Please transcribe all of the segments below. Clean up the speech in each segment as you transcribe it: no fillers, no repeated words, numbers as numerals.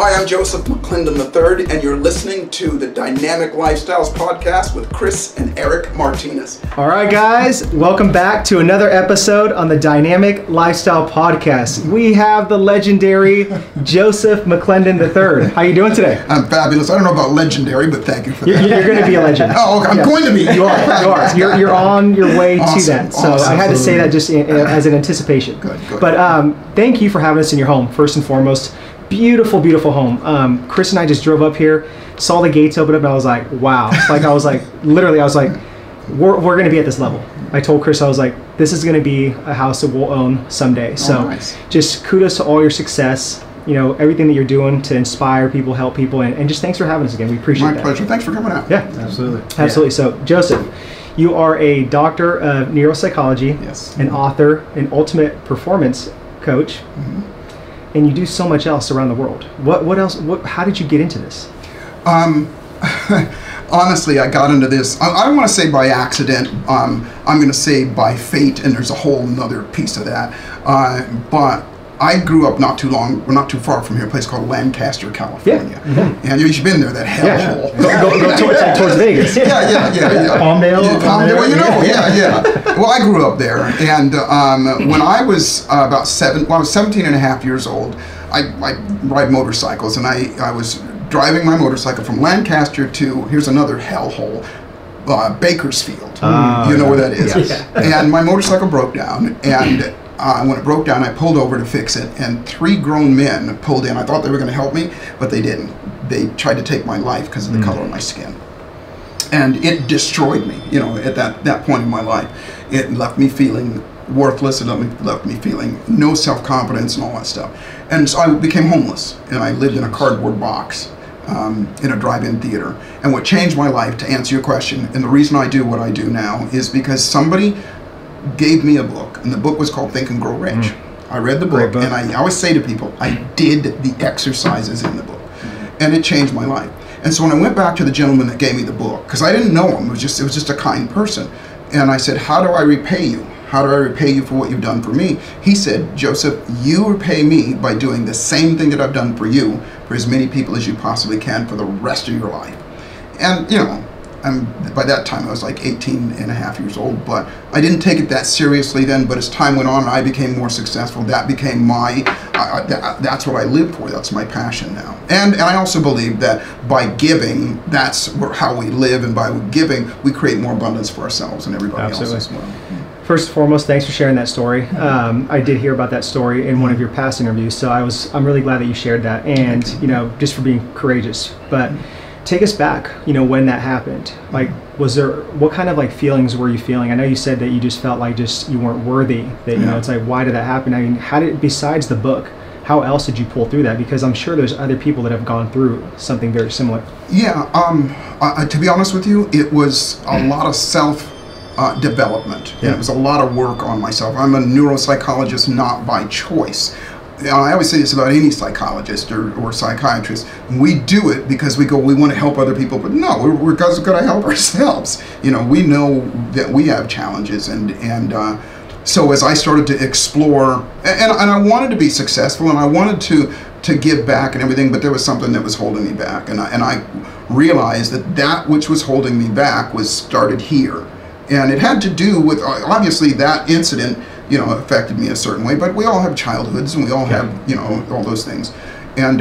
Hi, I'm Joseph McClendon III, and you're listening to the Dynamic Lifestyles Podcast with Chris and Eric Martinez. All right, guys, welcome back to another episode on the Dynamic Lifestyle Podcast. We have the legendary Joseph McClendon III. How you doing today? I'm fabulous. I don't know about legendary, but thank you for that. You're going to be a legend. Oh, okay. I'm going to be. You are. You're on your way to that. So awesome. I had to say that just as an anticipation. Good. But thank you for having us in your home, first and foremost. Beautiful, beautiful home. Chris and I just drove up here, saw the gates open up, and I was like, wow. I was like, we're going to be at this level. I told Chris, I was like, this is going to be a house that we'll own someday. So nice. Just kudos to all your success, everything that you're doing to inspire people, help people, and just thanks for having us again. We appreciate that. My pleasure. Thanks for coming out. Yeah, absolutely. Yeah. So, Joseph, you are a doctor of neuropsychology, yes, an author, an ultimate performance coach. Mm-hmm. And you do so much else around the world. What else? How did you get into this? Honestly, I got into this, I don't want to say by accident, I'm going to say by fate, and there's a whole nother piece of that. But I grew up not too far from here, a place called Lancaster, California. Yeah. Mm-hmm. And you've been there, that hellhole. Go towards Vegas. Yeah. Palmdale. Yeah. Well, I grew up there, and when I was I was 17 and a half years old, I ride motorcycles, and I was driving my motorcycle from Lancaster to, here's another hellhole, Bakersfield. You know where that is. Yes. And my motorcycle broke down, and when it broke down, I pulled over to fix it, and 3 grown men pulled in. I thought they were going to help me, but they didn't. They tried to take my life because of the color of my skin. And it destroyed me, at that point in my life. It left me feeling worthless. It left me feeling no self-confidence and all that stuff. And so I became homeless, and I lived in a cardboard box in a drive-in theater. And what changed my life, to answer your question, and the reason I do what I do now, is because somebody gave me a book, and the book was called Think and Grow Rich. I read the book, and I always say to people, I did the exercises in the book, and it changed my life. And so when I went back to the gentleman that gave me the book, because I didn't know him, it was just a kind person, and I said, how do I repay you? How do I repay you for what you've done for me? He said, Joseph, you repay me by doing the same thing that I've done for you, for as many people as you possibly can for the rest of your life. And, by that time I was like 18 and a half years old, but I didn't take it that seriously then. But as time went on and I became more successful, that became that's what I live for. That's my passion now. And I also believe that by giving, that's how we live, and by giving, we create more abundance for ourselves and everybody else as well. First and foremost, thanks for sharing that story. I did hear about that story in one of your past interviews, so I'm really glad that you shared that, and just for being courageous. But take us back, when that happened. Like, what kind of feelings were you feeling? I know you said that you just felt like you weren't worthy. That it's like, why did that happen? I mean, besides the book, how else did you pull through that? Because I'm sure there's other people that have gone through something very similar. Yeah. To be honest with you, it was a lot of development. Yeah. It was a lot of work on myself. I'm a neuropsychologist, not by choice. I always say this about any psychologist or psychiatrist. We do it because we want to help other people, but no, we're got to help ourselves. We know that we have challenges, and so as I started to explore, and I wanted to be successful, and I wanted to give back and everything, but there was something that was holding me back, and I realized that which was holding me back was started here. And it had to do with, obviously, that incident, affected me a certain way, but we all have childhoods, and we all have, all those things. And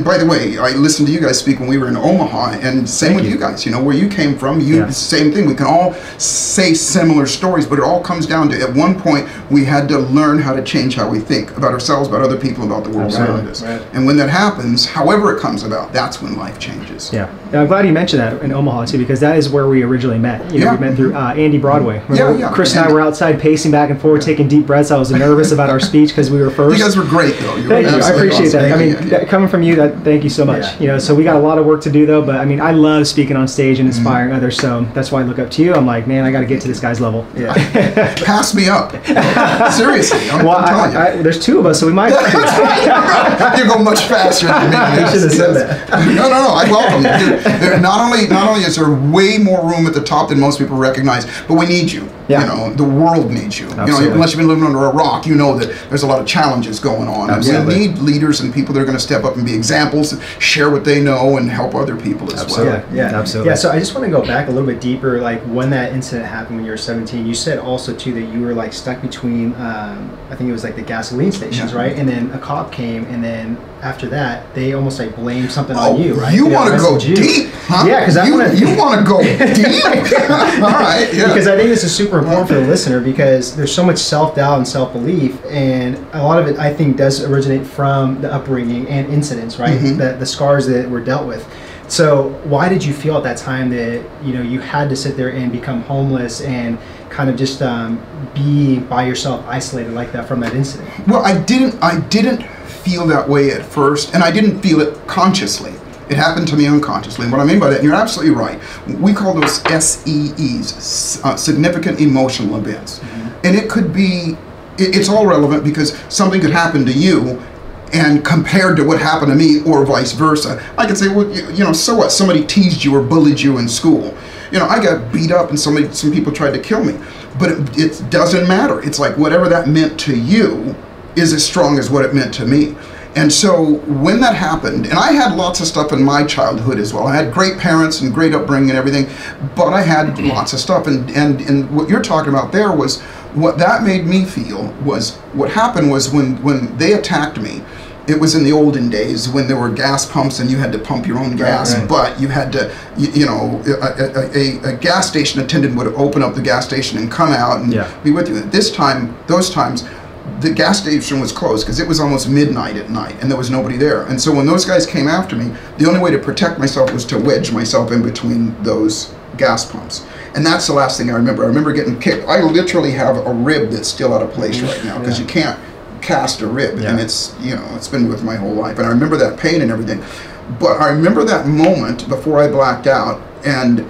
by the way, I listened to you guys speak when we were in Omaha, and same with you guys, where you came from, same thing. We can all say similar stories, but it all comes down to, at one point, we had to learn how to change how we think about ourselves, about other people, about the world around us. Right. And when that happens, however it comes about, that's when life changes. Yeah. I'm glad you mentioned that in Omaha, too, because that is where we originally met. We met through Andy Broadway. Chris and I were outside pacing back and forth, taking deep breaths. I was nervous about our speech because we were first. You guys were great, though. Thank you. I appreciate that. Coming from you, thank you so much. So we got a lot of work to do, though, but I love speaking on stage and inspiring others, so that's why I look up to you. I'm like, man, I got to get to this guy's level. Yeah. Pass me up. Seriously. I'm telling you. There's 2 of us, so we might. You go much faster than me. You should have said that. No, I welcome you. Not only is there way more room at the top than most people recognize, but we need you. Yeah. You know, the world needs you. Absolutely. You know, unless you've been living under a rock, you know that there's a lot of challenges going on. Absolutely. And we need leaders and people that are going to step up and be examples, share what they know, and help other people as well. Yeah, absolutely. Yeah, so I just want to go back a little bit deeper, like when that incident happened when you were 17, you said also too that you were like stuck between, I think it was like the gasoline stations, right? And then a cop came, and then after that, they almost like blamed something on you, right? You want to go deep, huh? Yeah, because you want to go deep. All right, yeah. Because I think this is super important for the listener, because there's so much self-doubt and self-belief, and a lot of it I think does originate from the upbringing and incidents, right? The scars that were dealt with. So why did you feel at that time that you had to sit there and become homeless and kind of just be by yourself, isolated like that from that incident? Well, I didn't feel that way at first, and I didn't feel it consciously. It happened to me unconsciously. And what I mean by that, and you're absolutely right, we call those SEEs, significant emotional events. And it could be, it's all relevant because something could happen to you, and compared to what happened to me, or vice versa, I could say, well, so what? Somebody teased you or bullied you in school. I got beat up and some people tried to kill me. But it doesn't matter. It's like whatever that meant to you is as strong as what it meant to me. And so when that happened, and I had lots of stuff in my childhood as well. I had great parents and great upbringing and everything, but I had lots of stuff. And what you're talking about there was, what that made me feel was, what happened was when they attacked me, it was in the olden days when there were gas pumps and you had to pump your own gas, but you had to, a gas station attendant would open up the gas station and come out and be with you. At this time, those times, the gas station was closed because it was almost midnight at night and there was nobody there. And so when those guys came after me, the only way to protect myself was to wedge myself in between those gas pumps. And that's the last thing I remember. I remember getting kicked. I literally have a rib that's still out of place right now because you can't cast a rib, and it's it's been with my whole life. And I remember that pain and everything. But I remember that moment before I blacked out, and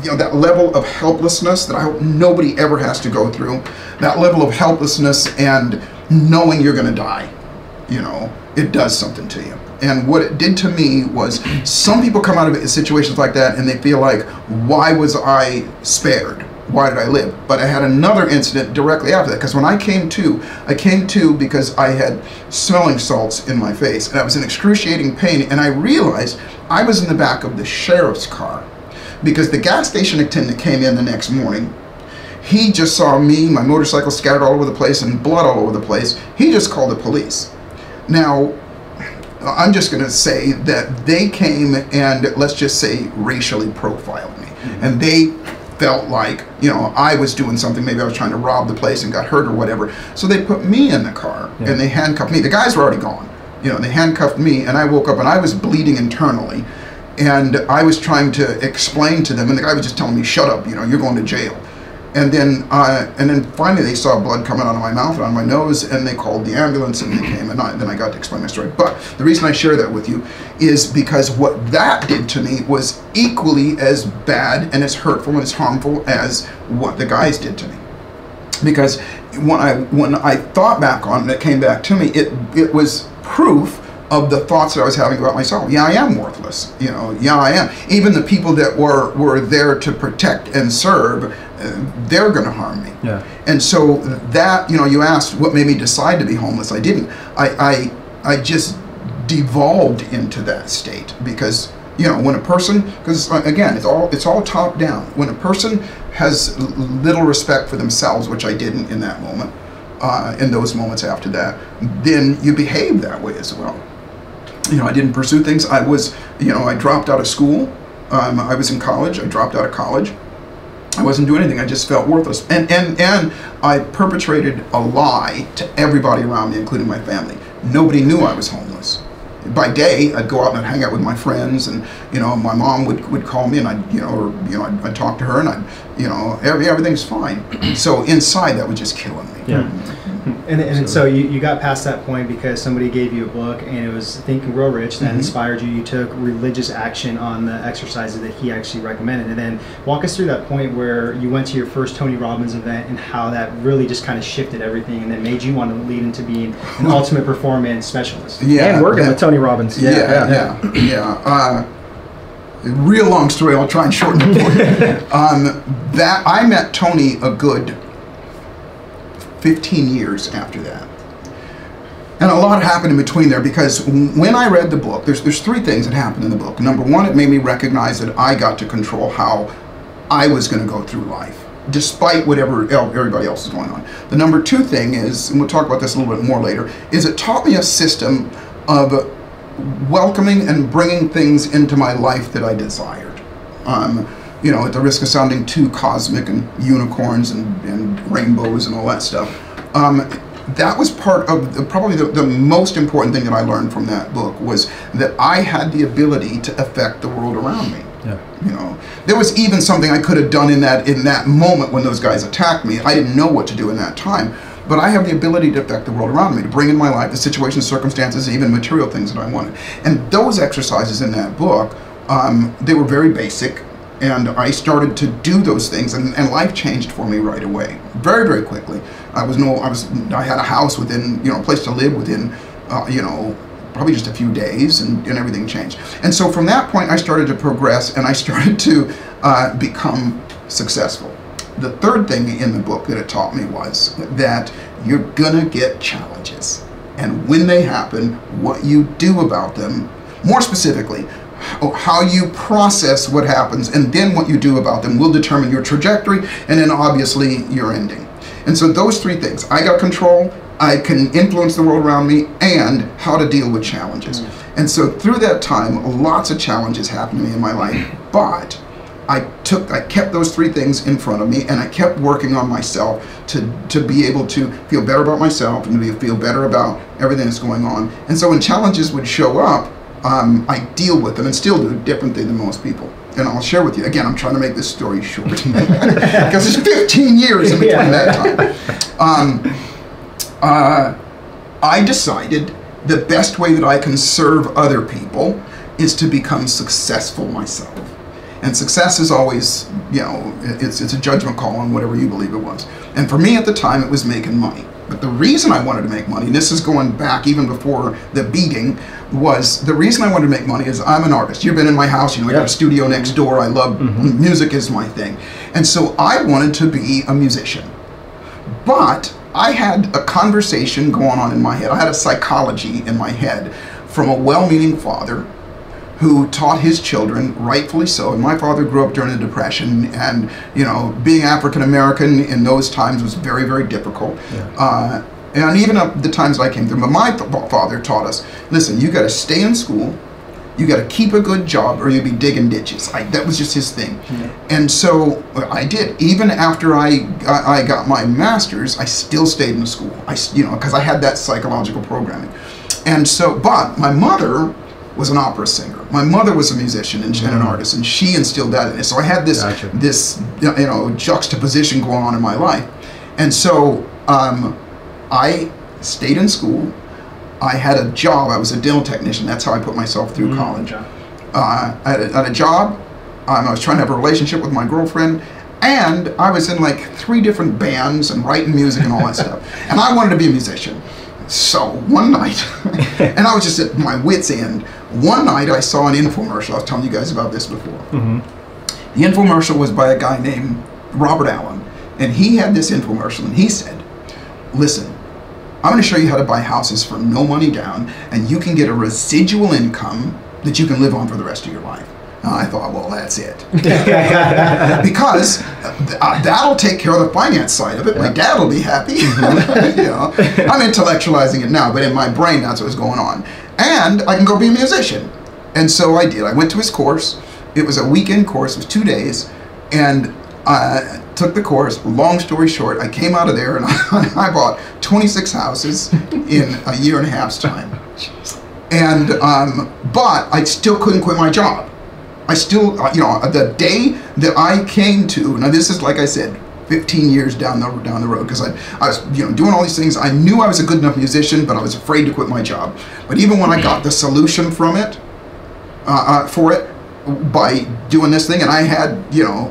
that level of helplessness that I hope nobody ever has to go through, that level of helplessness and knowing you're going to die, it does something to you. And what it did to me was, some people come out of situations like that and they feel like, why was I spared? Why did I live? But I had another incident directly after that, because when I came to because I had smelling salts in my face and I was in excruciating pain, and I realized I was in the back of the sheriff's car. Because the gas station attendant came in the next morning. He just saw me, my motorcycle scattered all over the place and blood all over the place. He just called the police. Now, I'm just going to say that they came and, let's just say, racially profiled me. And they felt like, I was doing something, maybe I was trying to rob the place and got hurt or whatever. So they put me in the car and they handcuffed me. The guys were already gone. They handcuffed me, and I woke up and I was bleeding internally. And I was trying to explain to them, and the guy was just telling me, shut up, you're going to jail. And then finally they saw blood coming out of my mouth and out of my nose, and they called the ambulance, and they came, and then I got to explain my story. But the reason I share that with you is because what that did to me was equally as bad and as hurtful and as harmful as what the guys did to me. Because when I thought back on it, it came back to me, it was proof of the thoughts that I was having about myself. Yeah, I am worthless. Yeah, I am. Even the people that were there to protect and serve, they're going to harm me. Yeah. And so that, you asked what made me decide to be homeless. I didn't. I just devolved into that state because, when a person, because again, it's all top down. When a person has little respect for themselves, which I didn't in that moment, in those moments after that, then you behave that way as well. I didn't pursue things. I was, I dropped out of school. I was in college. I dropped out of college. I wasn't doing anything. I just felt worthless. And I perpetrated a lie to everybody around me, including my family. Nobody knew I was homeless. By day, I'd go out and I'd hang out with my friends, and my mom would call me, and I'd talk to her, and everything's fine. So inside, that was just killing me. Yeah. And so you got past that point because somebody gave you a book, and it was Think and Grow Rich that inspired you. You took religious action on the exercises that he actually recommended. And then walk us through that point where you went to your first Tony Robbins event and how that really just kind of shifted everything and then made you want to lead into being an ultimate performance specialist. Yeah, and working with Tony Robbins. Yeah. real long story. I'll try and shorten it for you. That I met Tony a good 15 years after that. And a lot happened in between there, because when I read the book, there's three things that happened in the book. Number one, it made me recognize that I got to control how I was going to go through life, despite whatever everybody else is going on. The number two thing is, and we'll talk about this a little bit more later, is it taught me a system of welcoming and bringing things into my life that I desired. You know, at the risk of sounding too cosmic and unicorns and rainbows and all that stuff, that was part of probably the most important thing that I learned from that book, was that I had the ability to affect the world around me. Yeah. You know, there was even something I could have done in that moment when those guys attacked me. I didn't know what to do in that time, but I have the ability to affect the world around me, to bring in my life the situations, circumstances, even material things that I wanted. And those exercises in that book, they were very basic. And I started to do those things, and life changed for me right away, very, very quickly. I had a house within, you know, a place to live within, you know, probably just a few days, and everything changed. And so from that point, I started to progress, and I started to become successful. The third thing in the book that it taught me was that you're gonna get challenges, and when they happen, what you do about them, more specifically, how you process what happens, and then what you do about them will determine your trajectory, and then obviously your ending. And so those three things: I got control, I can influence the world around me, and how to deal with challenges. And so through that time, lots of challenges happened to me in my life, but I kept those three things in front of me, and I kept working on myself to be able to feel better about myself and to feel better about everything that's going on. And so when challenges would show up, I deal with them, and still do, differently than most people. And I'll share with you, again, I'm trying to make this story short, because it's 15 years in between that time. I decided the best way that I can serve other people is to become successful myself. And success is always, you know, it's a judgment call on whatever you believe it was. And for me at the time, it was making money. But the reason I wanted to make money, and this is going back even before the beating, was the reason I wanted to make money is I'm an artist. You've been in my house, you know, I got a studio next door. I love music is my thing. And so I wanted to be a musician. But I had a conversation going on in my head. I had a psychology in my head from a well-meaning father who taught his children, rightfully so. And my father grew up during the Depression, and you know, being African American in those times was very, very difficult. Yeah. And even up the times I came through. But my father taught us, listen, you got to stay in school, you got to keep a good job, or you'll be digging ditches. That was just his thing. Yeah. And so I did. Even after I got my master's, I still stayed in the school. You know, because I had that psychological programming. And so, but my mother was an opera singer. My mother was a musician and an artist, and she instilled that in me. So I had this this you know, juxtaposition going on in my life. And so I stayed in school. I had a job. I was a dental technician. That's how I put myself through college. I had a job. I was trying to have a relationship with my girlfriend, and I was in like 3 different bands and writing music and all that stuff. And I wanted to be a musician. So one night, and I was just at my wit's end, one night I saw an infomercial. I was telling you guys about this before. The infomercial was by a guy named Robert Allen, and he had this infomercial, and he said, listen, I'm going to show you how to buy houses for no money down, and you can get a residual income that you can live on for the rest of your life. I thought, well, that's it. Because that'll take care of the finance side of it. My dad will be happy. You know, I'm intellectualizing it now, but in my brain, that's what was going on. And I can go be a musician. And so I did. I went to his course. It was a weekend course. It was 2 days. And I took the course. Long story short, I came out of there, and I bought 26 houses in a year and a half's time. And, but I still couldn't quit my job. I still, you know, the day that I came to, now this is, like I said, 15 years down the road, because I was, you know, doing all these things. I knew I was a good enough musician, but I was afraid to quit my job. But even when I got the solution from it, for it, by doing this thing, and I had, you know,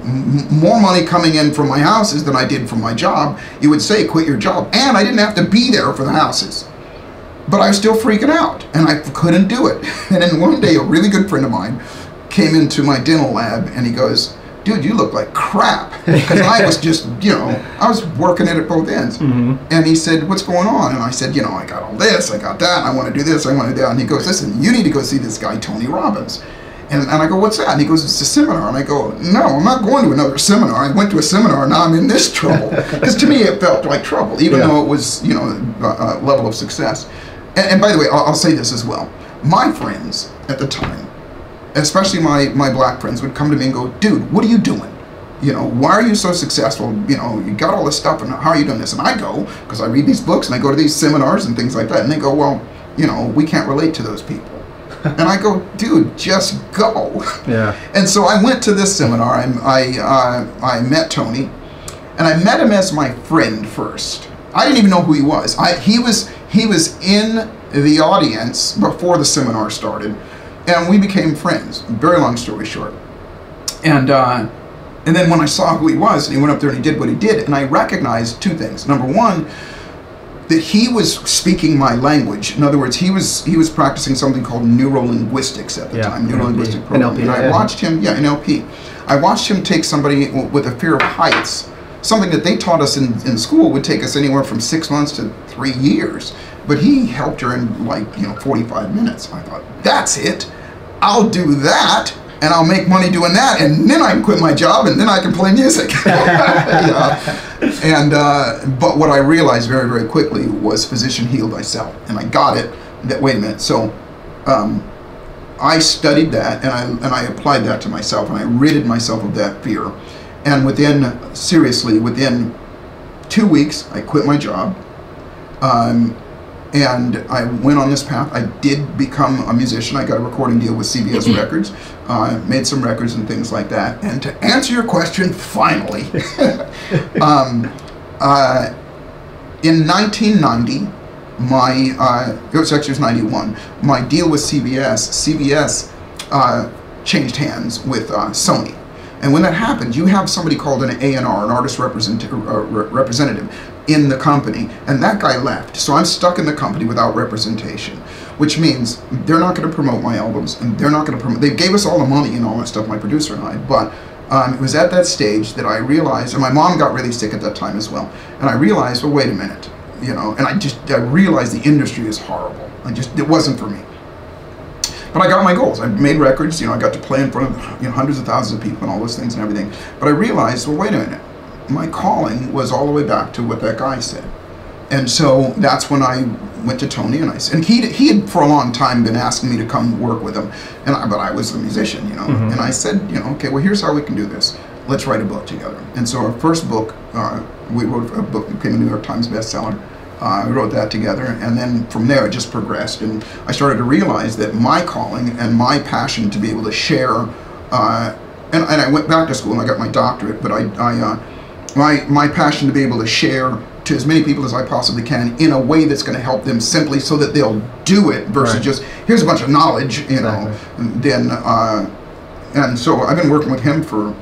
more money coming in from my houses than I did from my job, you would say, quit your job. And I didn't have to be there for the houses. But I was still freaking out, and I couldn't do it. And then one day, a really good friend of mine came into my dental lab, and he goes, dude, you look like crap. Because I was just, I was working it at both ends. And he said, what's going on? And I said, I got all this, I got that, I want to do this, I want to do that. And he goes, listen, you need to go see this guy, Tony Robbins. And I go, what's that? And he goes, it's a seminar. And I go, no, I'm not going to another seminar. I went to a seminar, and now I'm in this trouble. Because to me, it felt like trouble, even though it was, a level of success. And by the way, I'll say this as well. My friends at the time, especially my black friends, would come to me and go, dude, what are you doing? Why are you so successful? You got all this stuff, and how are you doing this? And I go, because I read these books, and I go to these seminars and things like that, and they go, well, we can't relate to those people. And I go, dude, just go. Yeah. And so I went to this seminar. I met Tony, and I met him as my friend first. I didn't even know who he was. He was in the audience before the seminar started, and we became friends. Very long story short. And then when I saw who he was, and he went up there and he did what he did, and I recognized two things. Number one, that he was speaking my language. In other words, he was practicing something called neuro-linguistics at the time, neuro-linguistic programming. And I watched him, NLP. I watched him take somebody with a fear of heights, something that they taught us in school would take us anywhere from 6 months to 3 years. But he helped her in 45 minutes. I thought, that's it. I'll do that, and I'll make money doing that, and then I can quit my job, and then I can play music. But what I realized very, very quickly was physician heal thyself, and I got it. That wait a minute. So I studied that, and I applied that to myself, and I ridded myself of that fear. And within 2 weeks, I quit my job. And I went on this path. I did become a musician. I got a recording deal with CBS Records, made some records and things like that. And to answer your question, finally, in 1990, it was 91, my deal with CBS changed hands with Sony. And when that happens, you have somebody called an A&R, an artist representative, in the company, and that guy left. So I'm stuck in the company without representation, which means they're not going to promote my albums, and they're not going to promote. They gave us all the money and all that stuff, my producer and I, but it was at that stage that I realized, and my mom got really sick at that time as well, and I realized, well, wait a minute, and I realized the industry is horrible. It wasn't for me. But I got my goals. I made records, I got to play in front of hundreds of thousands of people and all those things and everything. But I realized, well, wait a minute. My calling was all the way back to what that guy said. And so that's when I went to Tony, and he had for a long time been asking me to come work with him, but I was a musician, and I said, okay, well, here's how we can do this. Let's write a book together. And so our first book, we wrote a book that became a New York Times bestseller. We wrote that together, and then from there it just progressed, and I started to realize that my calling and my passion to be able to share, and I went back to school and I got my doctorate, but my passion to be able to share to as many people as I possibly can in a way that's going to help them simply so that they'll do it versus just, here's a bunch of knowledge, then, and so I've been working with him for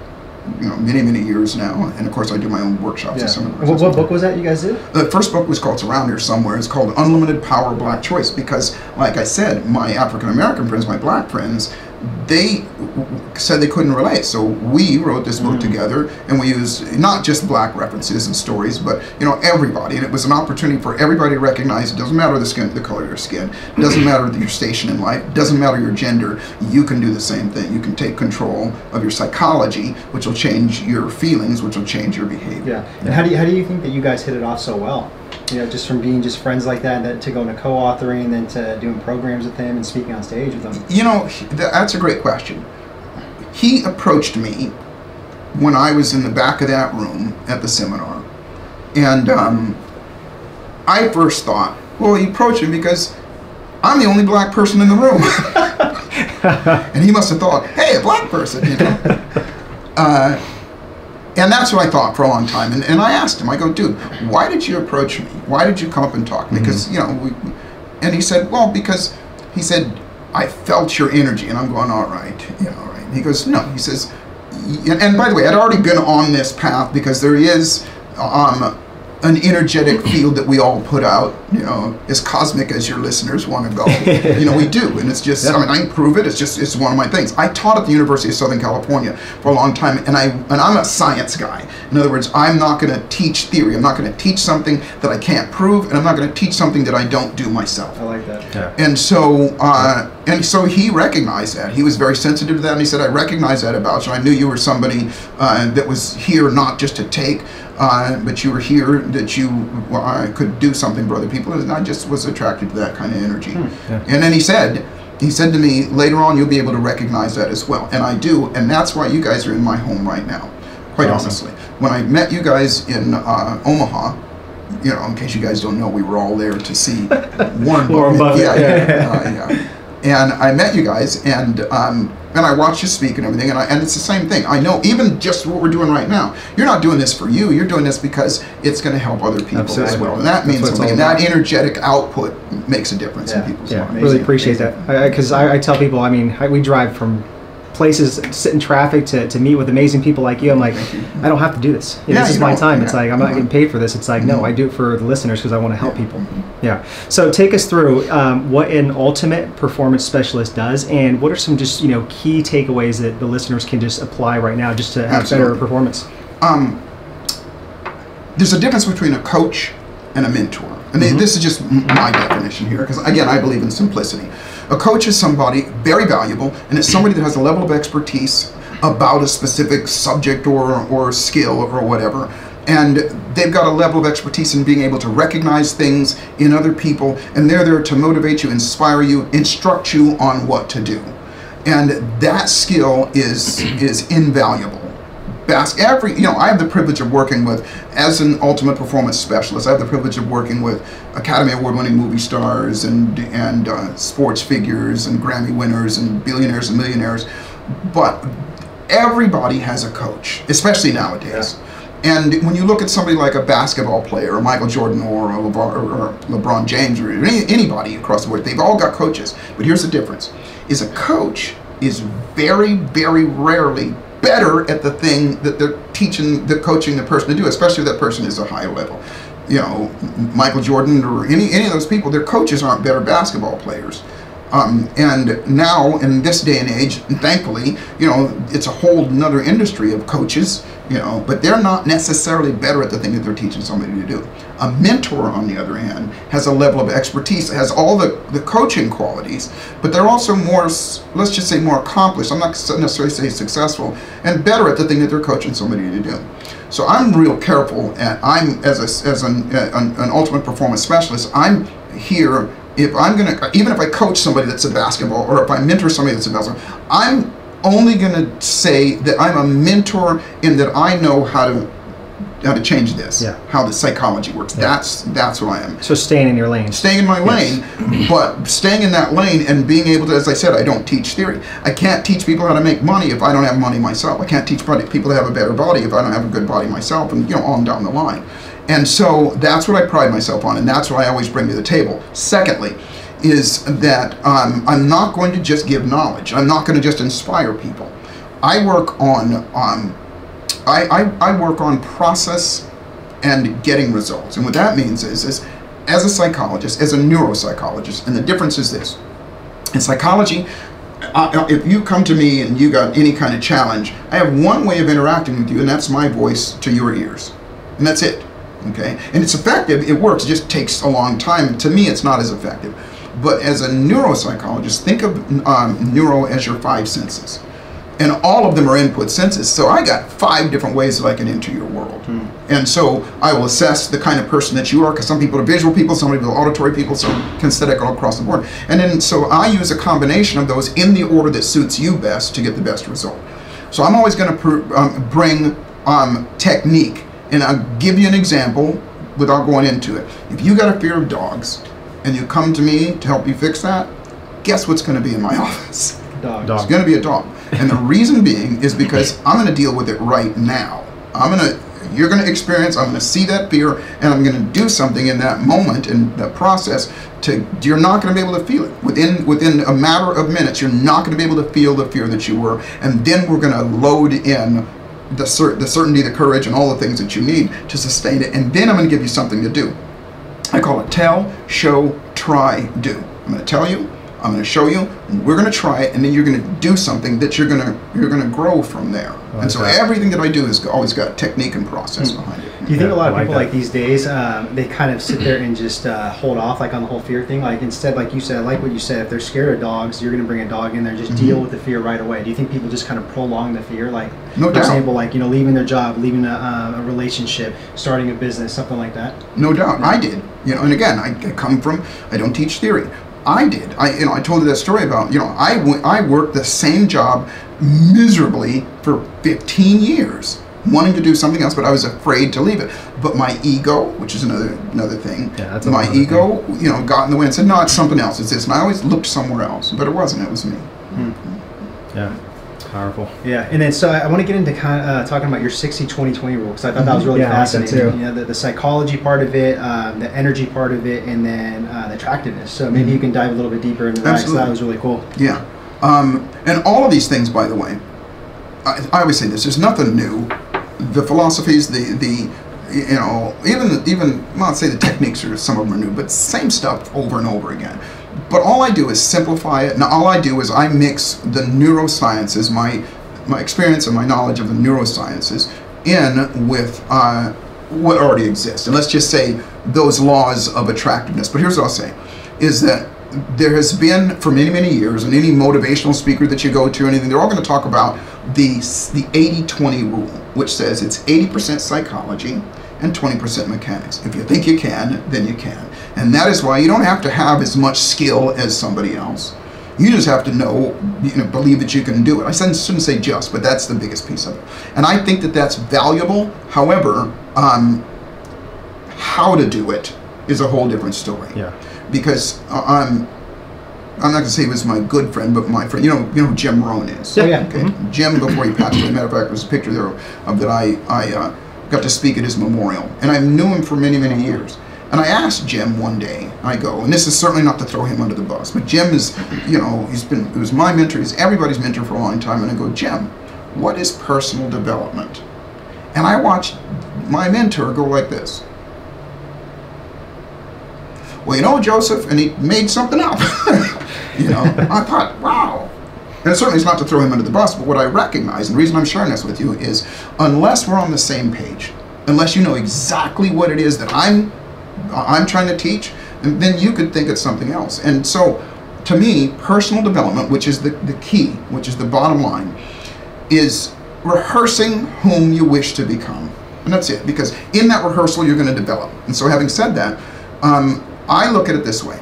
many years now, and of course I do my own workshops and seminars. What book was that you guys did? The first book was called, it's around here somewhere, it's called Unlimited Power Black Choice, because like I said, my African American friends, my black friends, they said they couldn't relate, so we wrote this book together, and we used not just black references and stories, but everybody, and it was an opportunity for everybody to recognize it doesn't matter the color of your skin, it doesn't matter your station in life, it doesn't matter your gender, you can do the same thing. You can take control of your psychology, which will change your feelings, which will change your behavior. Yeah. And how do you think that you guys hit it off so well? Just from being just friends like that, and to going to co-authoring, and then to doing programs with him and speaking on stage with him? That's a great question. He approached me when I was in the back of that room at the seminar. And I first thought, well, he approached me because I'm the only black person in the room. And he must have thought, hey, a black person, And that's what I thought for a long time. And I asked him, I go, dude, why did you approach me? Why did you come up and talk to me? Because, and he said, well, because he said, I felt your energy. And I'm going, all right, right. And he goes, no, he says, and by the way, I'd already been on this path because there is, an energetic field that we all put out, you know, as cosmic as your listeners want to go. You know, we do, and it's just, I mean, I can prove it. It's one of my things. I taught at the University of Southern California for a long time, and I'm a science guy. In other words, I'm not going to teach theory. I'm not going to teach something that I can't prove, and I'm not going to teach something that I don't do myself. I like that. Yeah. And so he recognized that. He was very sensitive to that, and he said, I recognize that about you. I knew you were somebody that was here not just to take, but you were here that you could do something for other people, and I just was attracted to that kind of energy. Yeah. And then he said to me, later on you'll be able to recognize that as well, and I do, and that's why you guys are in my home right now, quite honestly. When I met you guys in Omaha, you know, in case you guys don't know, we were all there to see Warren Buffett. Yeah. And I met you guys, and I watched you speak and everything, and it's the same thing. I know, even just what we're doing right now, you're not doing this for you. You're doing this because it's going to help other people as well, and that means something. And that energetic output makes a difference in people's lives. Yeah, really appreciate that, because I tell people, I mean, we drive from places, sit in traffic to meet with amazing people like you. I'm like, I don't have to do this. This is my time. It's like, I'm not getting paid for this. It's like, no, I do it for the listeners because I want to help people. Yeah. So take us through what an ultimate performance specialist does, and what are some just, you know, key takeaways that the listeners can just apply right now just to have better performance. There's a difference between a coach and a mentor. And this is just my definition here, because again, I believe in simplicity. A coach is somebody very valuable, and it's somebody that has a level of expertise about a specific subject or skill or whatever. And they've got a level of expertise in being able to recognize things in other people, and they're there to motivate you, inspire you, instruct you on what to do. And that skill is invaluable. You know, I have the privilege of working with, as an ultimate performance specialist, I have the privilege of working with Academy Award-winning movie stars and sports figures and Grammy winners and billionaires and millionaires. But everybody has a coach, especially nowadays. Yeah. And when you look at somebody like a basketball player, or Michael Jordan, or LeBron James, or anybody across the board, they've all got coaches. But here's the difference: is a coach is very, very rarely better at the thing that they're coaching the person to do, especially if that person is a high level. You know, Michael Jordan or any of those people, their coaches aren't better basketball players. And now, in this day and age, and thankfully, you know, it's a whole another industry of coaches, you know, but they're not necessarily better at the thing that they're teaching somebody to do. A mentor, on the other hand, has a level of expertise, has all the coaching qualities, but they're also more, let's just say, more accomplished. I'm not necessarily say successful, and better at the thing that they're coaching somebody to do. So I'm real careful, and I'm, as an ultimate performance specialist, I'm here. If I'm gonna, even if I coach somebody that's a basketball, or if I mentor somebody that's a basketball, I'm only gonna say that I'm a mentor in that I know how to change this, how the psychology works. That's what I am. So staying in your lane. Staying in my lane, but staying in that lane and being able to, as I said, I don't teach theory. I can't teach people how to make money if I don't have money myself. I can't teach people to have a better body if I don't have a good body myself, and, you know, on down the line. And so that's what I pride myself on, and that's what I always bring to the table. Secondly, is that I'm not going to just give knowledge. I'm not going to just inspire people. I work on I work on process and getting results. And what that means is as a psychologist, as a neuropsychologist, and the difference is this: in psychology, if you come to me and you got any kind of challenge, I have one way of interacting with you, and that's my voice to your ears, and that's it. Okay, and it's effective, it works, it just takes a long time. To me, it's not as effective. But as a neuropsychologist, think of neuro as your 5 senses. And all of them are input senses. So I got 5 different ways that I can enter your world. And so I will assess the kind of person that you are, because some people are visual people, some people are auditory people, some kinesthetic all across the board. And then so I use a combination of those in the order that suits you best to get the best result. So I'm always going to bring technique. And I'll give you an example without going into it. If you got a fear of dogs and you come to me to help you fix that, guess what's going to be in my office? Dog. It's going to be a dog. And the reason being is because I'm going to deal with it right now. You're going to experience, I'm going to see that fear, and I'm going to do something in that moment, in the process, you're not going to be able to feel it. Within a matter of minutes, you're not going to be able to feel the fear that you were, and then we're going to load in the certainty, the courage, and all the things that you need to sustain it. And then I'm going to give you something to do. I call it tell, show, try, do. I'm going to tell you, I'm going to show you, and we're going to try it, and then you're going to do something that you're going to grow from there. And so everything that I do has always got technique and process behind it. Do you think a lot of people like these days, they kind of sit there and just hold off like on the whole fear thing? Like instead, like you said, I like what you said, if they're scared of dogs, you're going to bring a dog in there, just deal with the fear right away. Do you think people just kind of prolong the fear? Like, no for doubt. example, like, you know, leaving their job, leaving a relationship, starting a business, something like that? No doubt. I did. You know, and again, I come from, I don't teach theory. I did. I told you that story about, you know, I worked the same job miserably for 15 years, wanting to do something else, but I was afraid to leave it. But my ego, which is another thing, my ego, you know, got in the way and said, no, it's something else. It's this. And I always looked somewhere else, but it wasn't. It was me. Yeah. Powerful. Yeah, and then so I want to get into kind of talking about your 60-20-20 rule, because I thought that was really fascinating. Too. You know, the psychology part of it, the energy part of it, and then the attractiveness. So maybe you can dive a little bit deeper into that, because that was really cool. Yeah, and all of these things, by the way, I always say this: there's nothing new. The philosophies, the you know, even well, I'd say the techniques are, some of them are new, but same stuff over and over again. But all I do is simplify it, and all I do is I mix the neurosciences, my experience and my knowledge of the neurosciences, in with what already exists. And let's just say those laws of attractiveness. But here's what I'll say, is that there has been, for many, many years, and any motivational speaker that you go to, or anything, they're all going to talk about the 80-20 rule, which says it's 80% psychology and 20% mechanics. If you think you can, then you can. And that is why you don't have to have as much skill as somebody else. You just have to know, you know, believe that you can do it. I shouldn't say just, but that's the biggest piece of it. And I think that that's valuable. However, how to do it is a whole different story. Yeah. Because I'm not going to say he was my good friend, but my friend. You know who Jim Rohn is. Yeah. Okay. Jim, before he passed away, matter of fact, there was a picture there of that I got to speak at his memorial, and I knew him for many, many years. And I asked Jim one day, I go, and this is certainly not to throw him under the bus, but Jim is, you know, he was my mentor, he's everybody's mentor for a long time, and I go, Jim, what is personal development? And I watched my mentor go like this. Well, you know, Joseph, and he made something up. You know, I thought, wow. And it certainly is not to throw him under the bus, but what I recognize, and the reason I'm sharing this with you is, unless we're on the same page, unless you know exactly what it is that I'm trying to teach, and then you could think it's something else. And so, to me, personal development, which is the key, which is the bottom line, is rehearsing whom you wish to become. And that's it, because in that rehearsal, you're going to develop. And so having said that, I look at it this way,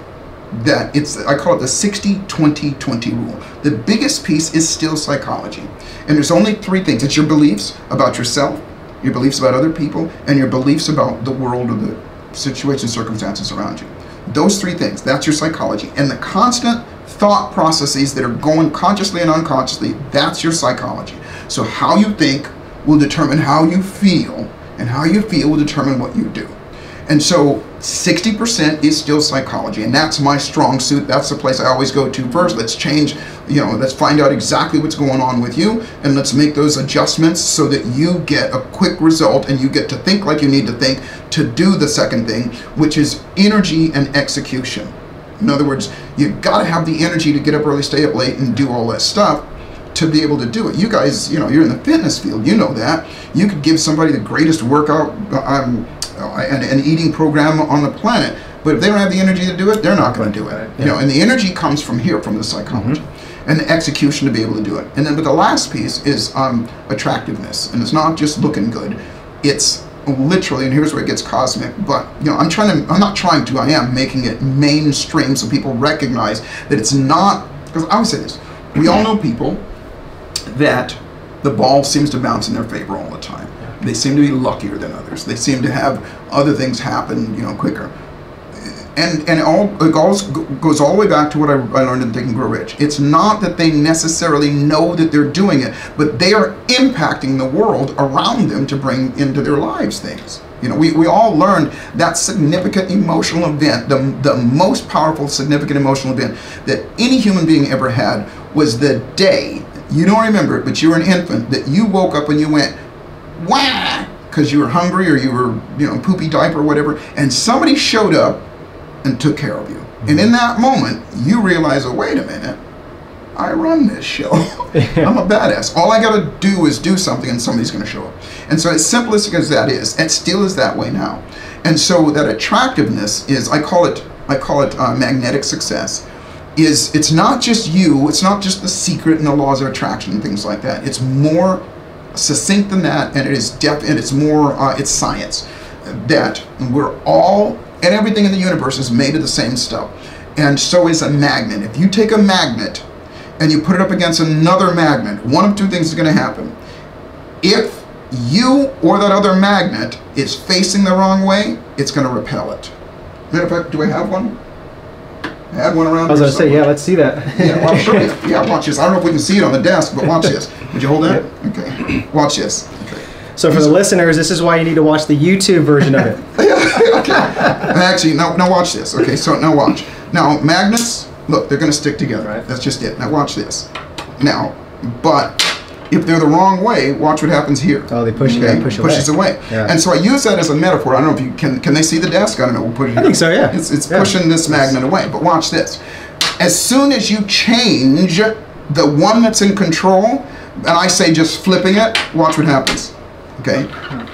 that I call it the 60-20-20 rule. The biggest piece is still psychology. And there's only three things. It's your beliefs about yourself, your beliefs about other people, and your beliefs about the world or the situation, circumstances around you. Those three things, that's your psychology. And the constant thought processes that are going consciously and unconsciously, that's your psychology. So how you think will determine how you feel, and how you feel will determine what you do. And so 60% is still psychology, and that's my strong suit. That's the place I always go to first. Let's change, you know, let's find out exactly what's going on with you, and let's make those adjustments so that you get a quick result and you get to think like you need to think to do the second thing, which is energy and execution. In other words, you've got to have the energy to get up early, stay up late, and do all that stuff to be able to do it. You guys, you know, you're in the fitness field, you know that. You could give somebody the greatest workout an eating program on the planet, but if they don't have the energy to do it, they're not going to do it. You know, and the energy comes from here, from the psychology, and the execution to be able to do it. And then, but the last piece is attractiveness, and it's not just looking good. It's literally, and here's where it gets cosmic. But you know, I am making it mainstream so people recognize that it's not. Because I always say this: we all know people that the ball seems to bounce in their favor all the time. They seem to be luckier than others. They seem to have other things happen, you know, quicker. And it goes all the way back to what I learned in Think and Grow Rich. It's not that they necessarily know that they're doing it, but they are impacting the world around them to bring into their lives things. You know, we all learned that significant emotional event, the most powerful significant emotional event that any human being ever had was the day, you don't remember it, but you were an infant, that you woke up and you went, wah, because you were hungry or you were, poopy diaper or whatever, and somebody showed up and took care of you. And in that moment, you realize, oh, wait a minute, I run this show. I'm a badass. All I got to do is do something and somebody's going to show up. And so as simplistic as that is, it still is that way now. And so that attractiveness is, I call it magnetic success. It's not just you, it's not just the secret and the laws of attraction and things like that. It's more succinct than that, and it's science. That we're all, and everything in the universe is made of the same stuff. And so is a magnet. If you take a magnet and you put it up against another magnet, one of two things is going to happen. If you or that other magnet is facing the wrong way, it's going to repel it. Matter of fact, do I have one? I had one around. I was going to say, yeah, let's see that. Yeah, well, I'll show you. Yeah, watch this. I don't know if we can see it on the desk, but watch this. Would you hold that? Okay. Watch this. Okay. So for the listeners, this is why you need to watch the YouTube version of it. Yeah, okay. Actually, now watch this. Okay, so now watch. Now, magnets, look, they're going to stick together. Right. That's just it. Now watch this. Now, but if they're the wrong way, watch what happens here. Oh, they push, okay? push pushes away. Yeah. And so I use that as a metaphor. I don't know if you can they see the desk? I don't know. We'll put it here. I think so, yeah. It's pushing this magnet away. But watch this. As soon as you change the one that's in control, and I say just flipping it, watch what happens. Okay,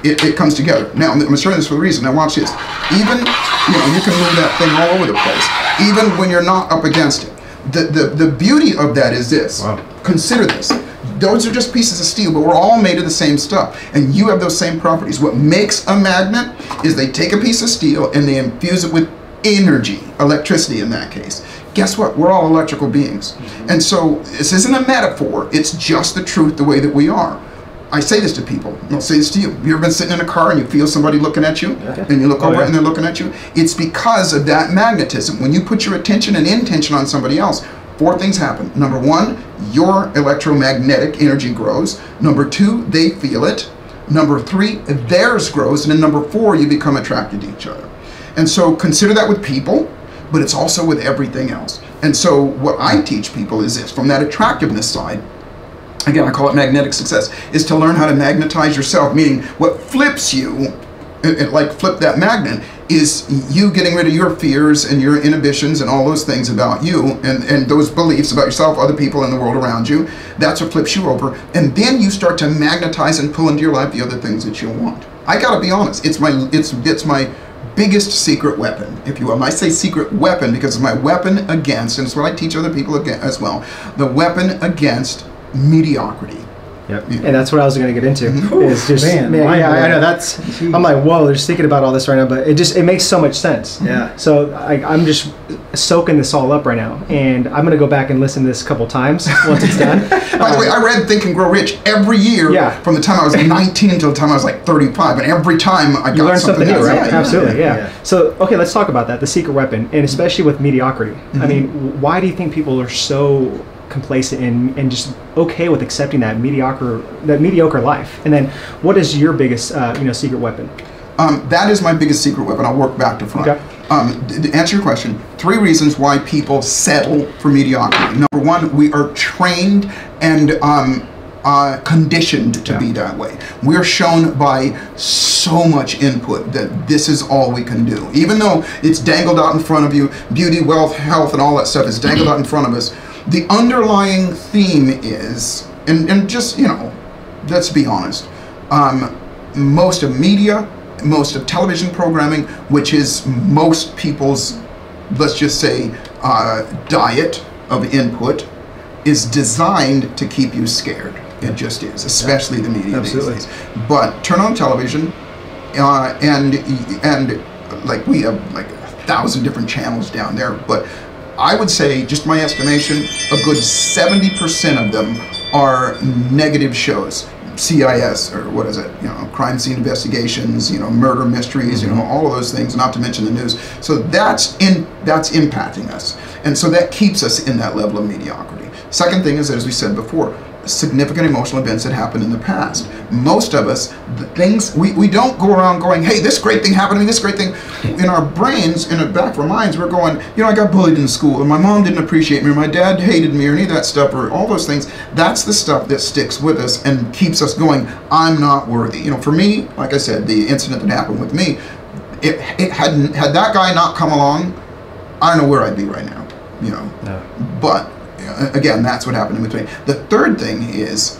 it comes together. Now, I'm showing this for a reason. Now watch this. Even, you can move that thing all over the place, even when you're not up against it. The beauty of that is this. Wow. Consider this. Those are just pieces of steel, but we're all made of the same stuff, and you have those same properties. What makes a magnet is they take a piece of steel and they infuse it with energy, electricity in that case. Guess what? We're all electrical beings. And so this isn't a metaphor. It's just the truth the way that we are. I say this to people. I'll say this to you. Have you ever been sitting in a car and you feel somebody looking at you? Okay. And you look over and they're looking at you? It's because of that magnetism. When you put your attention and intention on somebody else, 4 things happen. Number 1, your electromagnetic energy grows. Number 2, they feel it. Number 3, theirs grows. And then number 4, you become attracted to each other. And so consider that with people, but it's also with everything else. And so what I teach people is this, from that attractiveness side, again, I call it magnetic success, is to learn how to magnetize yourself, meaning what flips you, like flip that magnet, is you getting rid of your fears and your inhibitions and all those things about you and those beliefs about yourself, other people, and the world around you. That's what flips you over. And then you start to magnetize and pull into your life the other things that you want. I gotta be honest, it's my biggest secret weapon, if you will. And I say secret weapon because it's my weapon against, and it's what I teach other people as well, the weapon against mediocrity. Yep. Yeah. And that's what I was going to get into. Is just I know that's. Jeez. I'm like, whoa, just thinking about all this right now, but it makes so much sense. Yeah. So I'm just soaking this all up right now, and I'm going to go back and listen to this a couple times once it's done. By the way, I read Think and Grow Rich every year from the time I was 19 until the time I was like 35, and every time I got something new, right? Absolutely, yeah. So okay, let's talk about that, the secret weapon, and especially with mediocrity. I mean, why do you think people are so complacent and just okay with accepting that mediocre life? And then what is your biggest secret weapon? That is my biggest secret weapon. I'll work back to front. Okay. To answer your question, 3 reasons why people settle for mediocrity. Number 1, we are trained and conditioned to be that way. We're shown by so much input that this is all we can do. Even though it's dangled out in front of you, beauty, wealth, health, and all that stuff is dangled out in front of us, the underlying theme is, and just, let's be honest, most of media, most of television programming, which is most people's, let's just say, diet of input, is designed to keep you scared. It just is, especially the media these days. But turn on television, and like we have like 1,000 different channels down there, but I would say, just my estimation, a good 70% of them are negative shows. CIS, or what is it? Crime scene investigations, murder mysteries, all of those things, not to mention the news. So that's impacting us. And so that keeps us in that level of mediocrity. Second thing is, as we said before, significant emotional events that happened in the past. Most of us, the things, we don't go around going, hey, this great thing happened to me, this great thing. In our brains, in the back of our minds, we're going, you know, I got bullied in school, and my mom didn't appreciate me, or my dad hated me, or any of that stuff, or all those things. That's the stuff that sticks with us and keeps us going, I'm not worthy. You know, for me, like I said, the incident that happened with me, had that guy not come along, I don't know where I'd be right now, you know. No. But again, that's what happened with me. The third thing is,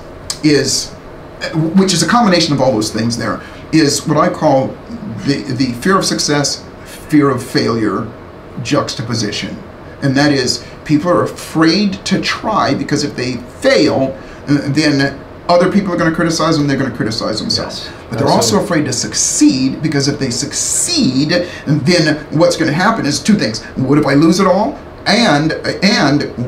which is a combination of all those things there, is what I call the fear of success, fear of failure juxtaposition. And that is, people are afraid to try because if they fail, then other people are going to criticize them, they're going to criticize themselves. Yes, but they're also afraid to succeed, because if they succeed, then what's going to happen is two things. What if I lose it all? And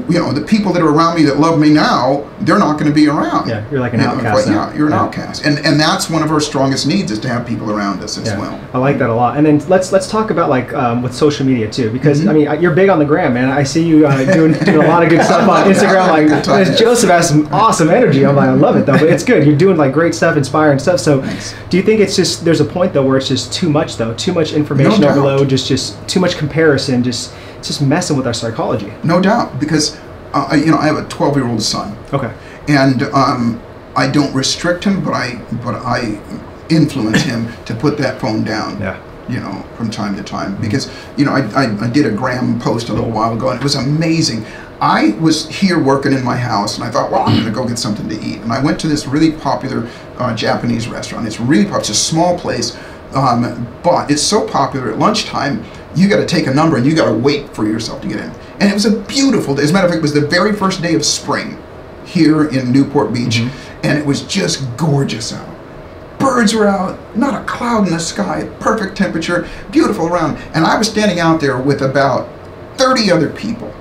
you know, the people that are around me that love me now, they're not going to be around. Yeah, you're like an outcast. Yeah, you're an outcast, and that's one of our strongest needs, is to have people around us as well. I like that a lot. And then let's talk about like with social media too, because I mean, you're big on the gram, man. I see you doing a lot of good stuff on Instagram. Like Joseph has some awesome energy. I'm like, I love it though, but it's good. You're doing like great stuff, inspiring stuff. So, do you think it's just, there's a point though where it's just too much though, too much information overload, just too much comparison, just messing with our psychology? No doubt, because you know, I have a 12-year-old son. Okay. And I don't restrict him, but I influence him to put that phone down. Yeah. You know, from time to time, because you know, I did a gram post a little while ago, and it was amazing. I was here working in my house, and I thought, well, I'm going to go get something to eat. And I went to this really popular Japanese restaurant. It's really popular. It's a small place, but it's so popular at lunchtime, you got to take a number and you got to wait for yourself to get in. And it was a beautiful day. As a matter of fact, it was the very first day of spring here in Newport Beach, and it was just gorgeous out. Birds were out, not a cloud in the sky, perfect temperature, beautiful around. And I was standing out there with about 30 other people,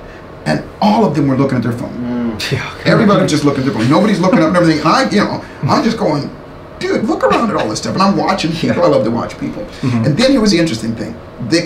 and all of them were looking at their phone. Everybody was just looking at their phone. Nobody's looking up and everything. And I'm just going, dude, look around at all this stuff. And I'm watching people. I love to watch people. And then here was the interesting thing.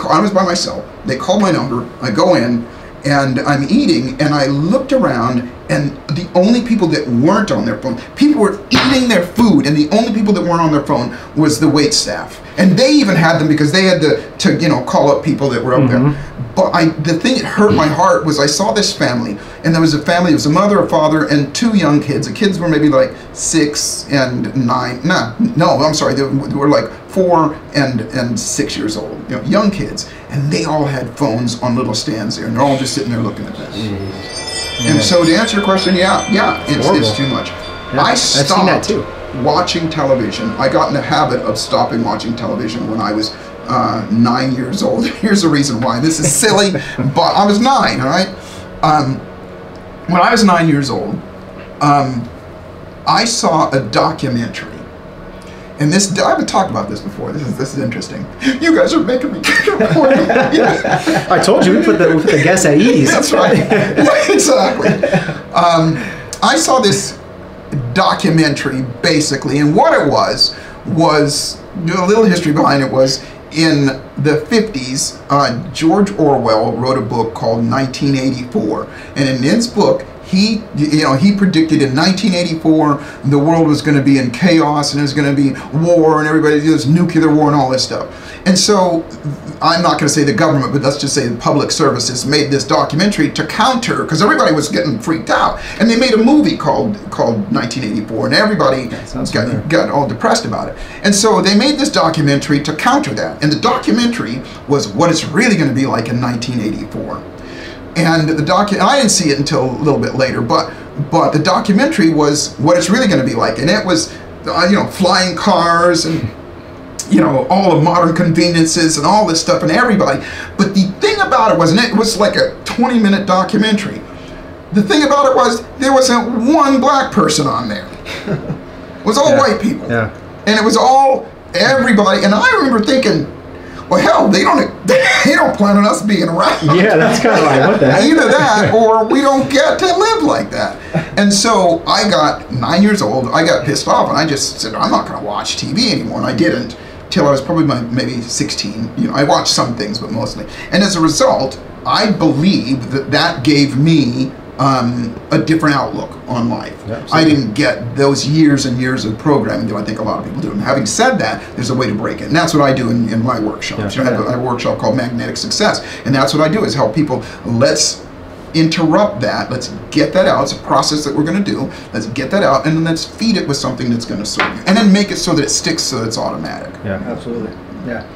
I was by myself. They called my number. I go in, and I'm eating, and I looked around, and the only people that weren't on their phone, people were eating their food, and the only people that weren't on their phone was the wait staff. And they even had them because they had to you know, call up people that were up there. But the thing that hurt my heart was I saw this family, and there was a family, it was a mother, a father, and two young kids. The kids were maybe like 6 and 9, no, I'm sorry, they were like 4 and 6 years old, you know, young kids. And they all had phones on little stands there, and they're all just sitting there looking at this. And so to answer your question, it's too much. Yeah, I stopped that too. watching television. I got in the habit of stopping watching television when I was 9 years old. Here's the reason why. This is silly, but I was 9, all right? When I was 9 years old, I saw a documentary. And this, I haven't talked about this before. This is interesting. You guys are making me. I told you, we put the guests at ease. That's right. Exactly. I saw this documentary basically, and what it was a little history behind it was, in the 50s, George Orwell wrote a book called 1984, and in his book, he predicted in 1984 the world was going to be in chaos, and there's going to be war, and there's nuclear war and all this stuff. And so, I'm not going to say the government, but let's just say the public services made this documentary to counter, because everybody was getting freaked out, and they made a movie called 1984, and everybody got all depressed about it. And so they made this documentary to counter that, and the documentary was what it's really going to be like in 1984. And I didn't see it until a little bit later, but the documentary was what it's really going to be like, and it was flying cars and all the modern conveniences and all this stuff and everybody. But the thing about it was like a 20-minute documentary. The thing about it was there wasn't one black person on there. It was all white people, and it was all everybody. And I remember thinking, well, hell, they don't plan on us being around. Yeah, that's kind of like, what the heck? Either that, or we don't get to live like that. And so I got 9 years old. I got pissed off, and I just said, I'm not going to watch TV anymore. And I didn't till I was probably maybe 16. I watched some things, but mostly. And as a result, I believe that gave me a different outlook on life. Yeah, I didn't get those years and years of programming that I think a lot of people do. And having said that, there's a way to break it. And that's what I do in my workshops. Yeah. I have a workshop called Magnetic Success. And that's what I do, is help people. Let's interrupt that. Let's get that out. It's a process that we're going to do. Let's get that out, and then let's feed it with something that's going to serve you. And then make it so that it sticks, so it's automatic. Yeah, absolutely. Yeah.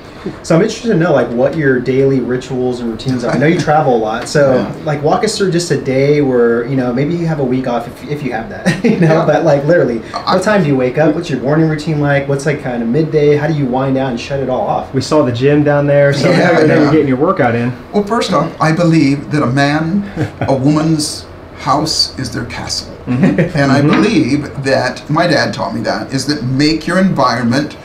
So I'm interested to know, like, what your daily rituals and routines are. I know you travel a lot, so like, walk us through just a day where, you know, maybe you have a week off if you have that, you know. But like, literally, what time do you wake up? What's your morning routine like? What's like kind of midday? How do you wind down and shut it all off? We saw the gym down there, so you're getting your workout in. Well, first off, I believe that a woman's house is their castle. And I believe that, my dad taught me that, is that make your environment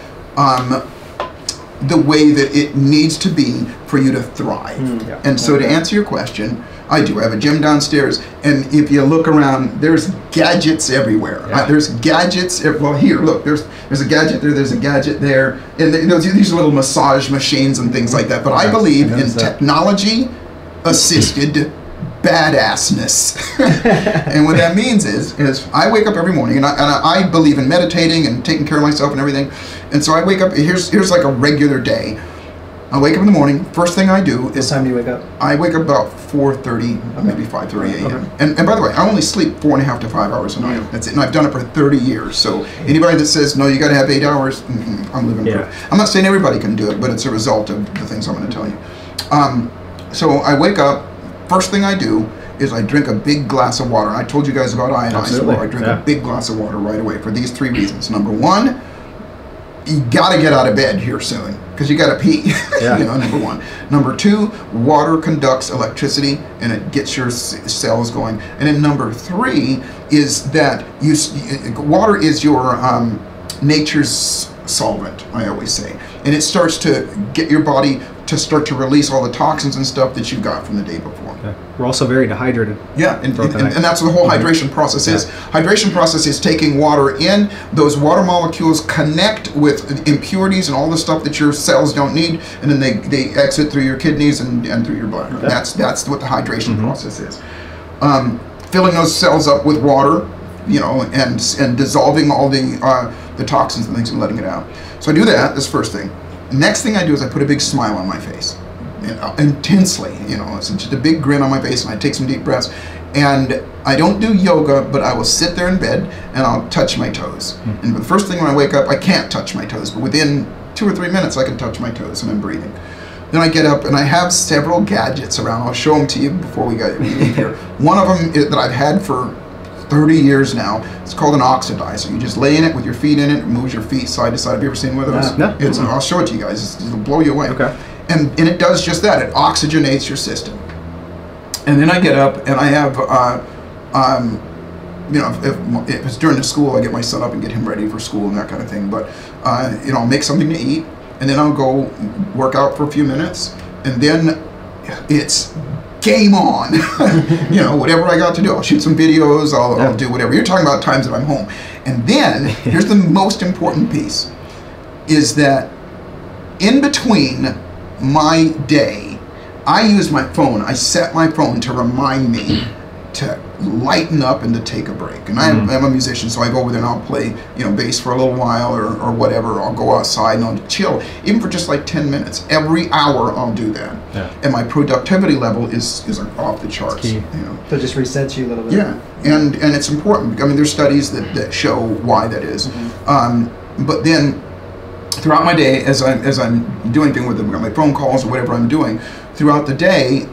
the way that it needs to be for you to thrive. And so to answer your question, I do. I have a gym downstairs, and if you look around, there's gadgets everywhere. There's gadgets. Well, here, look, there's a gadget there. There's a gadget there, and these little massage machines and things like that. But I believe in technology-assisted badassness. And what that means is I wake up every morning, and I believe in meditating and taking care of myself and everything. And so I wake up. Here's like a regular day. I wake up in the morning. First thing I do is... What time do you wake up? I wake up about 4:30, maybe 5:30 a.m. And by the way, I only sleep 4.5 to 5 hours a night. That's it. And I've done it for 30 years. So anybody that says, no, you got to have 8 hours, I'm living proof. I'm not saying everybody can do it, but it's a result of the things I'm going to tell you. So I wake up. First thing I do is I drink a big glass of water. I told you guys about ionized water. I drink a big glass of water right away for these 3 reasons. Number 1, you got to get out of bed here soon because you got to pee. You know, number 1. Number 2, water conducts electricity and it gets your cells going. And then number 3 is that water is your nature's solvent, I always say. And it starts to get your body to start to release all the toxins and stuff that you got from the day before. We're also very dehydrated. Yeah, and that's what the whole hydration process is. Hydration process is taking water in, those water molecules connect with impurities and all the stuff that your cells don't need, and then they exit through your kidneys and through your bladder. That's what the hydration process is. Filling those cells up with water, you know, and dissolving all the toxins and things and letting it out. So I do that, this first thing. Next thing I do is I put a big smile on my face, intensely, you know, it's just a big grin on my face, and I take some deep breaths. And I don't do yoga, but I will sit there in bed and I'll touch my toes. And the first thing when I wake up, I can't touch my toes, but within 2 or 3 minutes, I can touch my toes and I'm breathing. Then I get up and I have several gadgets around. I'll show them to you before we leave here. One of them that I've had for 30 years now. It's called an oxidizer. You just lay in it with your feet in it. It moves your feet side to side. Have you ever seen one of those? No. I'll show it to you guys. It'll blow you away. Okay. And it does just that. It oxygenates your system. And then I get up and I have, you know, if it's during the school, I get my son up and get him ready for school and that kind of thing. But, you know, I'll make something to eat, and then I'll go work out for a few minutes, and then it's game on. You know, whatever I got to do. I'll shoot some videos, I'll do whatever. You're talking about times that I'm home. And then, here's the most important piece, is that in between my day, I use my phone. I set my phone to remind me to lighten up and to take a break. And I'm a musician, so I go over there and I'll play, you know, bass for a little while or whatever. I'll go outside and I'll chill, even for just like 10 minutes. Every hour I'll do that. And my productivity level is off the charts. You know. So it just resets you a little bit. Yeah, and it's important. I mean, there's studies that show why that is. But then throughout my day, as I'm doing things with my phone calls or whatever I'm doing, throughout the day,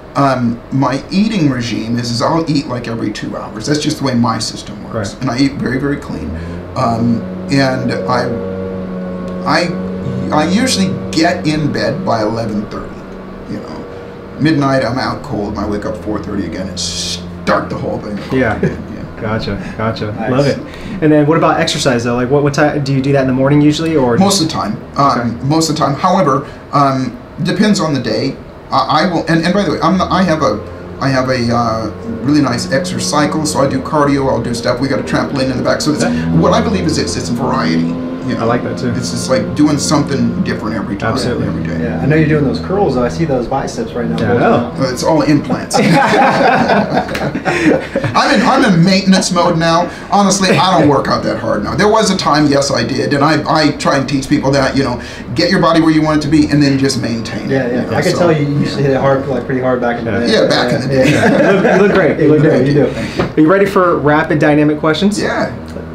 my eating regime is I'll eat like every 2 hours. That's just the way my system works. And I eat very, very clean. And I usually get in bed by 11:30. You know, midnight I'm out cold, and I wake up 4:30 again and start the whole thing. Gotcha. Nice. Love it. And then what about exercise though? Like what time do you do that in the morning usually, or most of the time? Most of the time. However, depends on the day. I will, and by the way, I have a really nice exercycle, so I do cardio. I'll do stuff. We got a trampoline in the back, so what I believe is it's variety. You know, I like that too. It's just like doing something different every time, Absolutely. every day. Yeah, I know you're doing those curls, though. I see those biceps right now. Yeah, I know. It's all implants. I'm in maintenance mode now. Honestly, I don't work out that hard now. There was a time, yes, I did, and I try and teach people that, you know, get your body where you want it to be, and then just maintain it. Yeah. You know, I can tell you used to hit it hard, like pretty hard back in the day. Yeah, back in the day. You look great. You look great. You do. Are you ready for rapid dynamic questions? Yeah.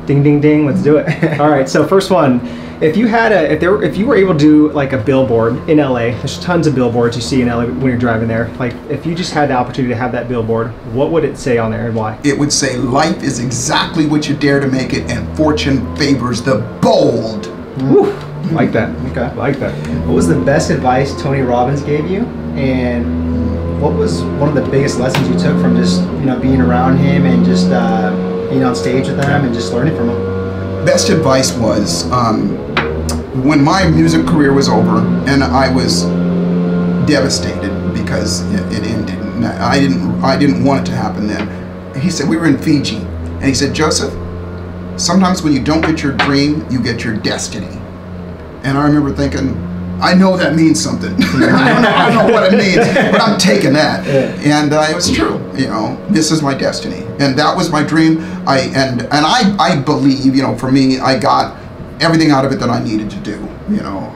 Ding, ding, ding. Let's do it. All right. So first one, if you were able to do like a billboard in LA, there's tons of billboards you see in LA when you're driving there. Like if you just had the opportunity to have that billboard, what would it say on there and why? It would say, life is exactly what you dare to make it, and fortune favors the bold. Woo. Like that. Okay. Like that. What was the best advice Tony Robbins gave you, and what was one of the biggest lessons you took from just being around him and just being on stage with him and just learning from him? Best advice was when my music career was over and I was devastated because it ended. And I didn't want it to happen then. He said, we were in Fiji, and he said, Joseph, sometimes when you don't get your dream, you get your destiny. And I remember thinking, I know that means something. I don't know what it means, but I'm taking that. Yeah. And it was true. You know, this is my destiny, and that was my dream. I believe, for me, I got everything out of it that I needed to do.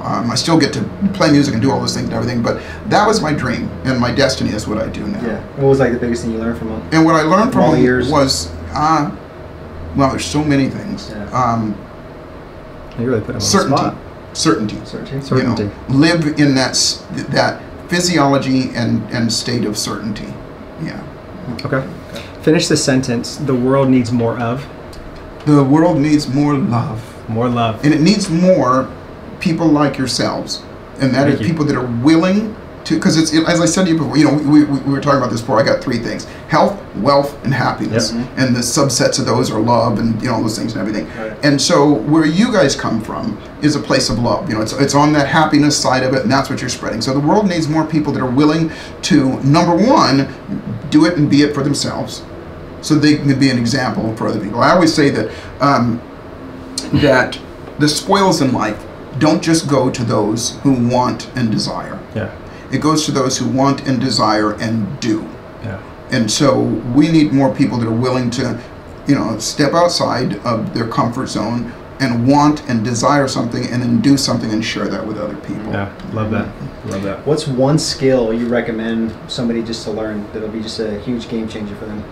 I still get to play music and do all those things and everything, but that was my dream, and my destiny is what I do now. Yeah. What was like the biggest thing you learned from him? And what I learned from him years was, well, there's so many things. Yeah. You really put him on certainty. the spot. Certainty. Certainty. Live in that physiology and state of certainty. Yeah. Okay. Finish the sentence. The world needs more of. The world needs more love. More love. And it needs more people like yourselves, and that is people that are willing to. Because it's, as I said to you before, we were talking about this before. I got three things: health, wealth, and happiness. Yep. And the subsets of those are love and those things and everything. Right. And so where you guys come from is a place of love. It's on that happiness side of it, and that's what you're spreading. So the world needs more people that are willing to, number one, do it and be it for themselves, so they can be an example for other people. I always say that that the spoils in life don't just go to those who want and desire. Yeah. It goes to those who want and desire and do. Yeah. And so we need more people that are willing to, step outside of their comfort zone and want and desire something, and then do something and share that with other people. Yeah, love that. Love that. What's one skill you recommend somebody just to learn that'll be just a huge game changer for them?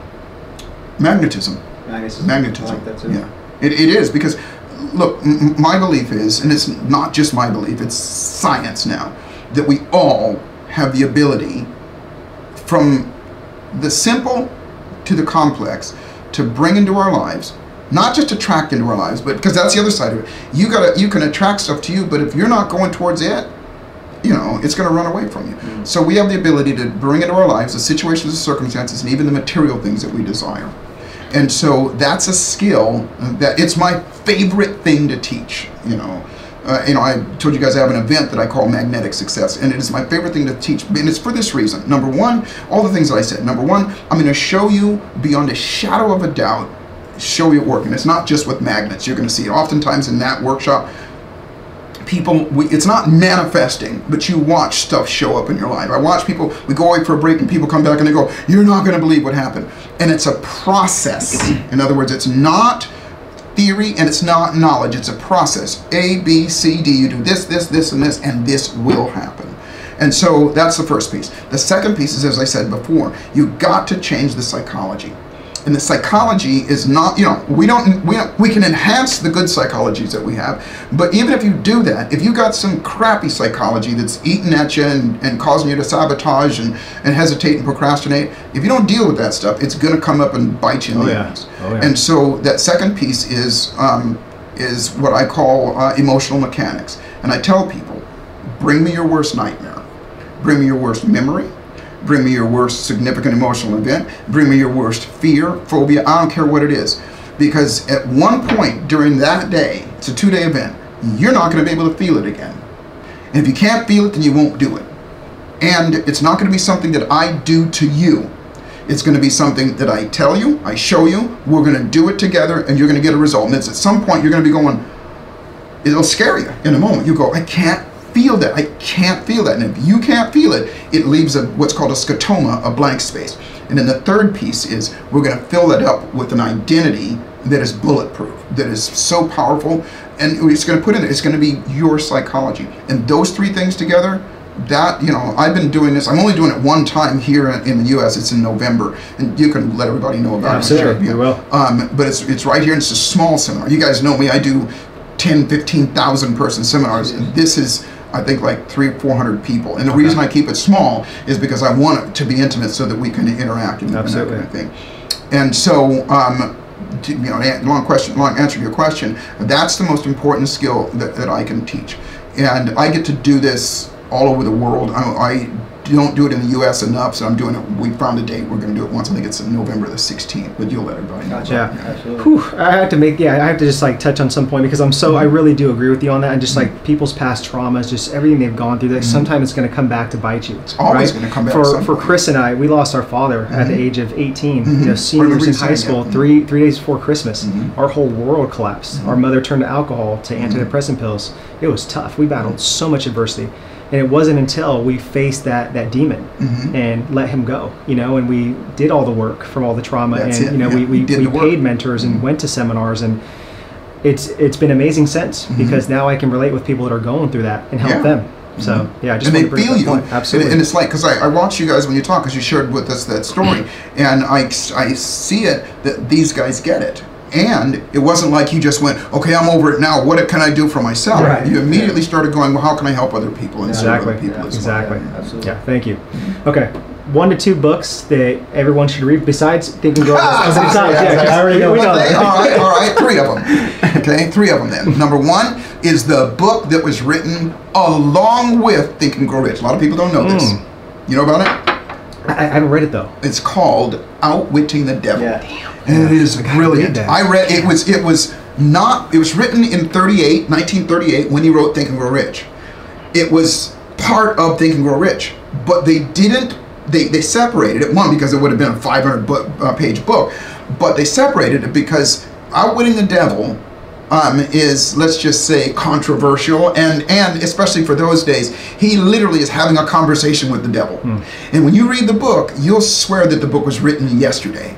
Magnetism. Magnetism. I like that too. Yeah, it is, because look, my belief is, and it's not just my belief, it's science now, that we all have the ability, from the simple to the complex, to bring into our lives, not just attract into our lives, but because that's the other side of it. You can attract stuff to you, but if you're not going towards it, it's going to run away from you. Mm-hmm. So we have the ability to bring into our lives the situations, the circumstances, and even the material things that we desire. And so that's a skill that it's my favorite thing to teach. I told you guys I have an event that I call Magnetic Success, and it is my favorite thing to teach, and it's for this reason. Number one, all the things that I said. Number one, I'm going to show you beyond a shadow of a doubt, show you it working. It's not just with magnets. You're going to see it oftentimes in that workshop. It's not manifesting, but you watch stuff show up in your life. I watch people, we go away for a break and people come back and they go, you're not going to believe what happened. And it's a process. In other words, it's not theory and it's not knowledge. It's a process. A, B, C, D. You do this, this, this, and this, and this will happen. And so that's the first piece. The second piece is, as I said before, you've got to change the psychology. And the psychology is not, we can enhance the good psychologies that we have, but even if you do that, if you got some crappy psychology that's eating at you and causing you to sabotage and hesitate and procrastinate, if you don't deal with that stuff, it's going to come up and bite you in the ass. Oh, yeah. And so that second piece is what I call emotional mechanics. And I tell people, bring me your worst nightmare, bring me your worst memory, bring me your worst significant emotional event, bring me your worst fear, phobia, I don't care what it is. Because at one point during that day, it's a 2-day event, you're not going to be able to feel it again. And if you can't feel it, then you won't do it. And it's not going to be something that I do to you. It's going to be something that I tell you, I show you, we're going to do it together, and you're going to get a result. And it's at some point you're going to be going, it'll scare you in a moment. You go, I can't feel that. I can't feel that. And if you can't feel it, it leaves what's called a scotoma, a blank space. And then the third piece is we're going to fill that up with an identity that is bulletproof, that is so powerful, and it's going to put in it. It's going to be your psychology. And those three things together, that, you know, I've been doing this. I'm only doing it one time here in the U.S. It's in November, and you can let everybody know about it. Absolutely, you will. But it's right here, and it's a small seminar. You guys know me. I do 10, 15,000 person seminars, and this is, I think, like 300 or 400 people. And the reason I keep it small is because I want it to be intimate so that we can interact and that kind of thing. And so, you know, long answer to your question, that's the most important skill that I can teach. And I get to do this all over the world. I don't do it in the U.S. enough, so I'm doing it. We found a date. We're going to do it once. I think it's November the 16th, but you'll let everybody know. Gotcha. Yeah, Absolutely. Whew, I have to just like touch on some point because I really do agree with you on that, and just like people's past traumas, just everything they've gone through, that sometimes it's going to come back to bite you. It's always going to come back. For Chris and I, we lost our father at the age of 18, you know, seniors in high school, three days before Christmas. Our whole world collapsed. Our mother turned to alcohol, to antidepressant pills. It was tough. We battled so much adversity. And it wasn't until we faced that demon and let him go, you know, and we did all the work from all the trauma. You know, we paid mentors and went to seminars, and it's been amazing since because now I can relate with people that are going through that and help them. So I just and they feel you. Absolutely. And it's like, because I watch you guys when you talk, because you shared with us that story, and I see it that these guys get it. And it wasn't like you just went, okay, I'm over it now. What can I do for myself? Right. You immediately started going, well, how can I help other people and serve other people as exactly. well? Absolutely. Yeah, thank you. Okay, 1 to 2 books that everyone should read besides Think and Grow Rich. I already know. We know that. All right, 3 of them. Okay, 3 of them then. Number 1 is the book that was written along with Think and Grow Rich. A lot of people don't know this. You know about it? I haven't read it though. It's called Outwitting the Devil. Yeah. And it is brilliant. I read it was written in 1938 when he wrote Think and Grow Rich. It was part of Think and Grow Rich, but they separated it, one, because it would have been a 500 page book, but they separated it because Outwitting the Devil is, let's just say, controversial, and especially for those days, he literally is having a conversation with the devil. And when you read the book, you'll swear that the book was written yesterday.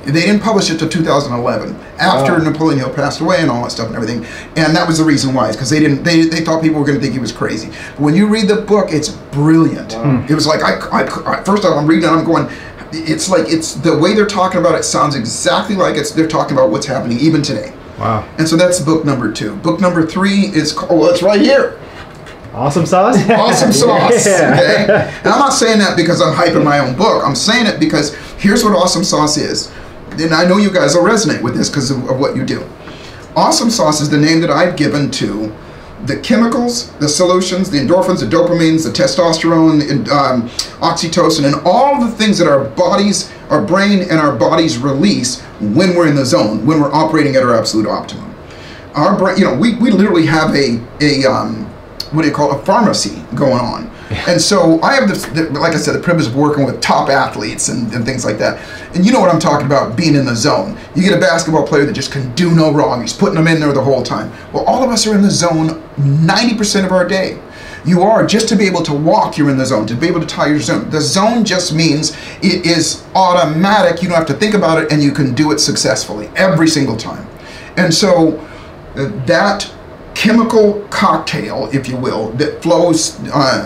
They didn't publish it till 2011, after Napoleon Hill passed away and all that stuff and everything. And that was the reason why, is because they thought people were going to think he was crazy. But when you read the book, it's brilliant. It was like, I first off, I'm reading it, I'm going, it's like, it's the way they're talking about it sounds exactly like they're talking about what's happening even today. Wow. And so that's book number 2. Book number 3 is, it's right here. Awesome Sauce? Awesome Sauce. Okay? And I'm not saying that because I'm hyping my own book. I'm saying it because here's what Awesome Sauce is. And I know you guys will resonate with this because of what you do. Awesome Sauce is the name that I've given to the chemicals, the solutions, the endorphins, the dopamines, the testosterone, oxytocin, and all the things that our brain and our bodies release when we're in the zone, when we're operating at our absolute optimum. Our brain, you know, we literally have a pharmacy going on. And so I have like I said, the privilege of working with top athletes and things like that. And you know what I'm talking about, being in the zone. You get a basketball player that just can do no wrong. He's putting them in there the whole time. Well, all of us are in the zone 90% of our day. You are, just to be able to walk, you're in the zone. To be able to tie your zone. The zone just means it is automatic. You don't have to think about it, and you can do it successfully every single time. And so that chemical cocktail, if you will, that flows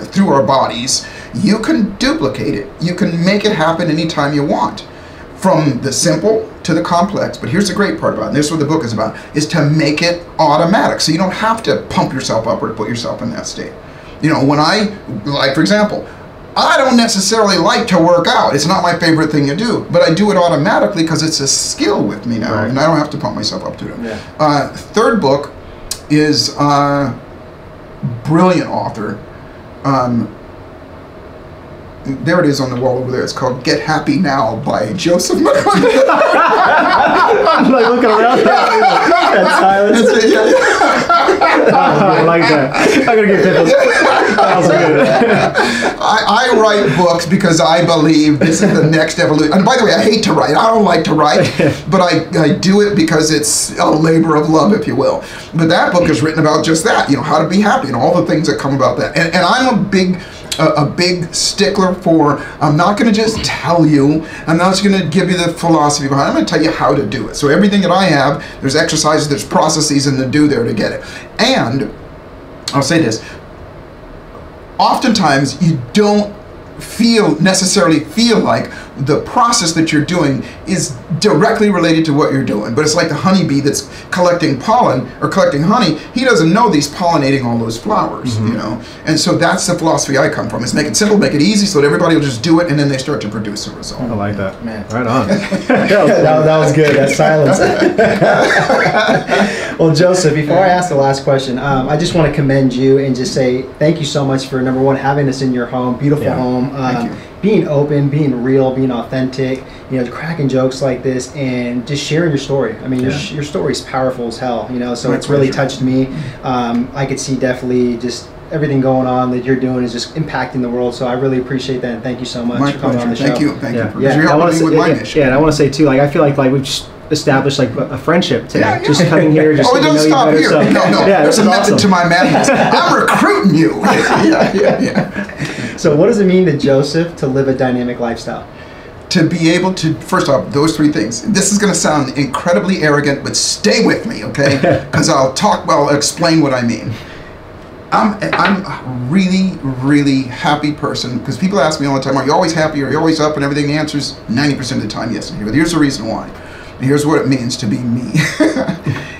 through our bodies, you can duplicate it. You can make it happen anytime you want, from the simple to the complex. But here's the great part about it, and this is what the book is about, is to make it automatic, so you don't have to pump yourself up or to put yourself in that state. You know, when like for example, I don't necessarily like to work out. It's not my favorite thing to do, but I do it automatically because it's a skill with me now, and I don't have to pump myself up to it. Yeah. Third book is brilliant author. There it is on the wall over there. It's called Get Happy Now by Joseph McClendon. I'm like looking around. That's silence. I like I'm gonna get pimples. That was good. I write books because I believe this is the next evolution. And by the way, I hate to write. I don't like to write, but I do it because it's a labor of love, if you will. But that book is written about just that, how to be happy and all the things that come about that. And I'm a big stickler for, I'm not going to just tell you, I'm not just going to give you the philosophy behind it, I'm going to tell you how to do it. So everything that I have, there's exercises, there's processes, and the do there to get it. And I'll say this, oftentimes you don't necessarily feel like the process that you're doing is directly related to what you're doing. But it's like the honeybee that's collecting pollen or collecting honey. He doesn't know that he's pollinating all those flowers, And so that's the philosophy I come from, is make it simple, make it easy so that everybody will just do it and then they start to produce a result. I like that. Man. Right on. that was good, that silence. Well, Joseph, before I ask the last question, I just want to commend you and just say thank you so much for, number one, having us in your home, beautiful home. Thank you. Being open, being real, being authentic, cracking jokes like this, and just sharing your story. I mean, your story is powerful as hell, so it's really touched me. I could see definitely just everything going on that you're doing is just impacting the world, so I really appreciate that, and thank you so much for coming on the show. Thank you. Thank you. Yeah. You're helping me with my mission. Yeah, and I want to say, too, I feel like we've just established a friendship today. Just coming here, just getting to know you better. Here. So, no. There's a method to my madness. I'm recruiting you. So what does it mean to Joseph to live a dynamic lifestyle? To be able to, first off, those three things. This is going to sound incredibly arrogant, but stay with me, okay? Because I'll explain what I mean. I'm a really, really happy person, because people ask me all the time, are you always happy? Are you always up and everything? The answer is 90% of the time, yes. But here's the reason why. And here's what it means to be me,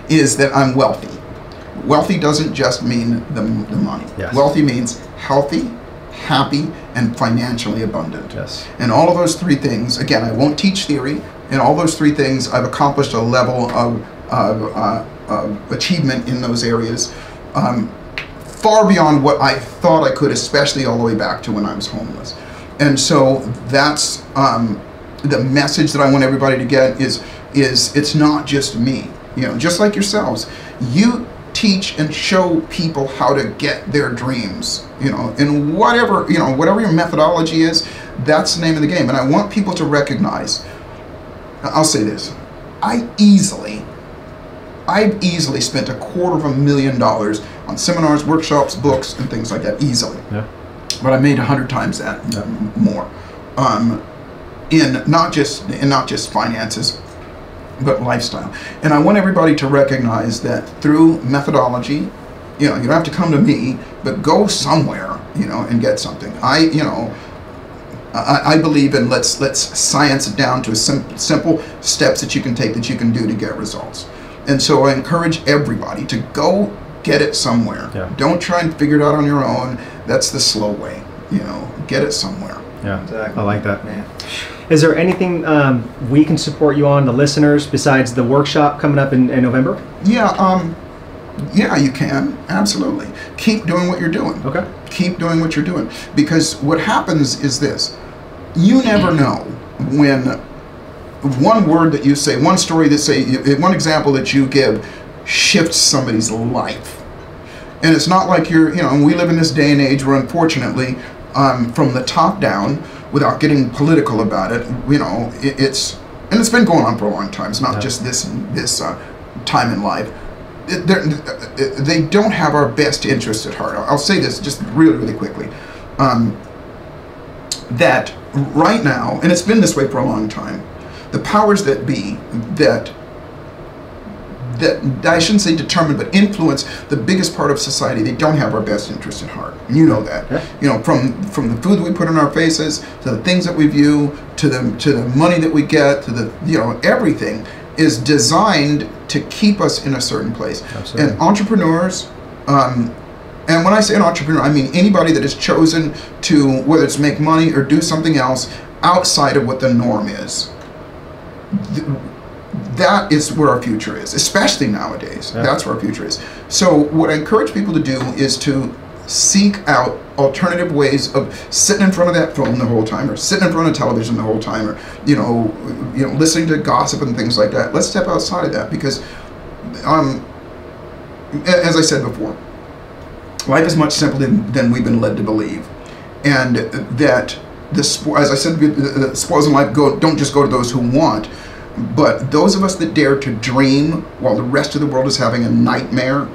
is that I'm wealthy. Wealthy doesn't just mean the money. Yes. Wealthy means healthy, happy, and financially abundant. Yes. And all of those three things, again, I won't teach theory, in all those three things, I've accomplished a level of achievement in those areas far beyond what I thought I could, especially all the way back to when I was homeless. And so that's the message that I want everybody to get is it's not just me. Just like yourselves, you teach and show people how to get their dreams, and whatever your methodology is, that's the name of the game. And I want people to recognize, I'll say this, I've easily spent $250,000 on seminars, workshops, books, and things like that, easily. Yeah. But I made 100 times that, more, in not just finances, but lifestyle. And I want everybody to recognize that through methodology, you don't have to come to me, but go somewhere, and get something. I believe in let's science it down to simple steps that you can take, that you can do to get results. And so I encourage everybody to go get it somewhere. Yeah. Don't try and figure it out on your own. That's the slow way. Get it somewhere. Yeah, Exactly. I like that. Man. Is there anything we can support you on, the listeners, besides the workshop coming up in November? Yeah, you can. Absolutely. Keep doing what you're doing. Okay. Keep doing what you're doing. Because what happens is this. You never know when one word that you say, one story that say, one example that you give shifts somebody's life. And it's not like we live in this day and age where, unfortunately, from the top down, without getting political about it, it's been going on for a long time. It's not just this time in life. They don't have our best interests at heart. I'll say this just really, really quickly. That right now, and it's been this way for a long time, the powers that be that I shouldn't say determine, but influence the biggest part of society, they don't have our best interests at heart. And you know that. Yeah. From the food that we put in our faces, to the things that we view, to the money that we get, to the everything is designed to keep us in a certain place. Absolutely. And entrepreneurs, and when I say an entrepreneur, I mean anybody that has chosen to, whether it's make money or do something else outside of what the norm is. That is where our future is, especially nowadays. Yeah. That's where our future is. So what I encourage people to do is to seek out alternative ways of sitting in front of that phone the whole time, or sitting in front of television the whole time, or listening to gossip and things like that. Let's step outside of that, because as I said before, life is much simpler than we've been led to believe, and that as I said, the spoils in life don't just go to those who want, but those of us that dare to dream while the rest of the world is having a nightmare,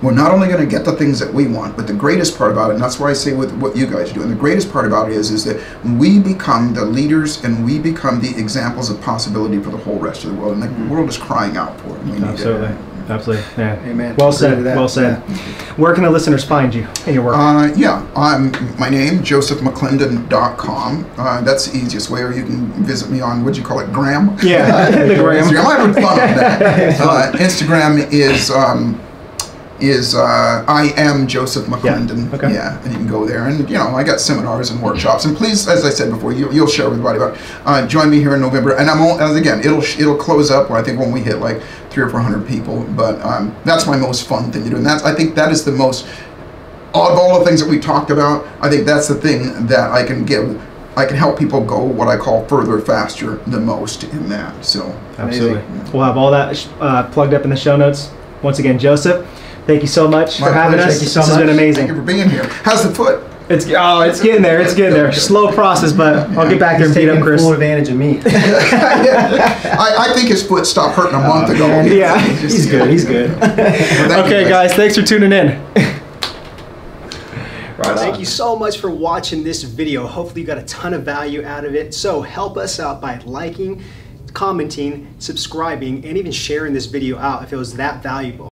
we're not only going to get the things that we want, but the greatest part about it, and that's why I say with what you guys do, and the greatest part about it is that we become the leaders and we become the examples of possibility for the whole rest of the world, and the world is crying out for it. We need Absolutely. it. Absolutely. Yeah. Amen. Well said. Well said. Yeah. Where can the listeners find you and your work? My name, JosephMcClendon.com. That's the easiest way, or you can visit me on, what'd you call it, Gram? Yeah, the Gram. Instagram. I'm having fun on that. Instagram is I am Joseph McClendon. Yeah. Okay. Yeah, and you can go there, and I got seminars and workshops, and please, as I said before, you'll share with everybody about. Join me here in November, and it'll close up. I think when we hit like 300 or 400 people, but that's my most fun thing to do, and I think that is the most. Of all the things that we talked about, I think that's the thing that I can give. I can help people go what I call further, faster, the most in that. So absolutely, we'll have all that plugged up in the show notes. Once again, Joseph, thank you so much for having us. Thank you so much. This has been amazing. Thank you for being here. How's the foot? It's getting there. It's getting there. Slow process, but I'll get back there and beat up Chris. Full advantage of me. I think his foot stopped hurting a month ago. Yeah, he's good. He's good. Okay, guys, thanks for tuning in. Thank you so much for watching this video. Hopefully you got a ton of value out of it. So help us out by liking, commenting, subscribing, and even sharing this video out if it was that valuable.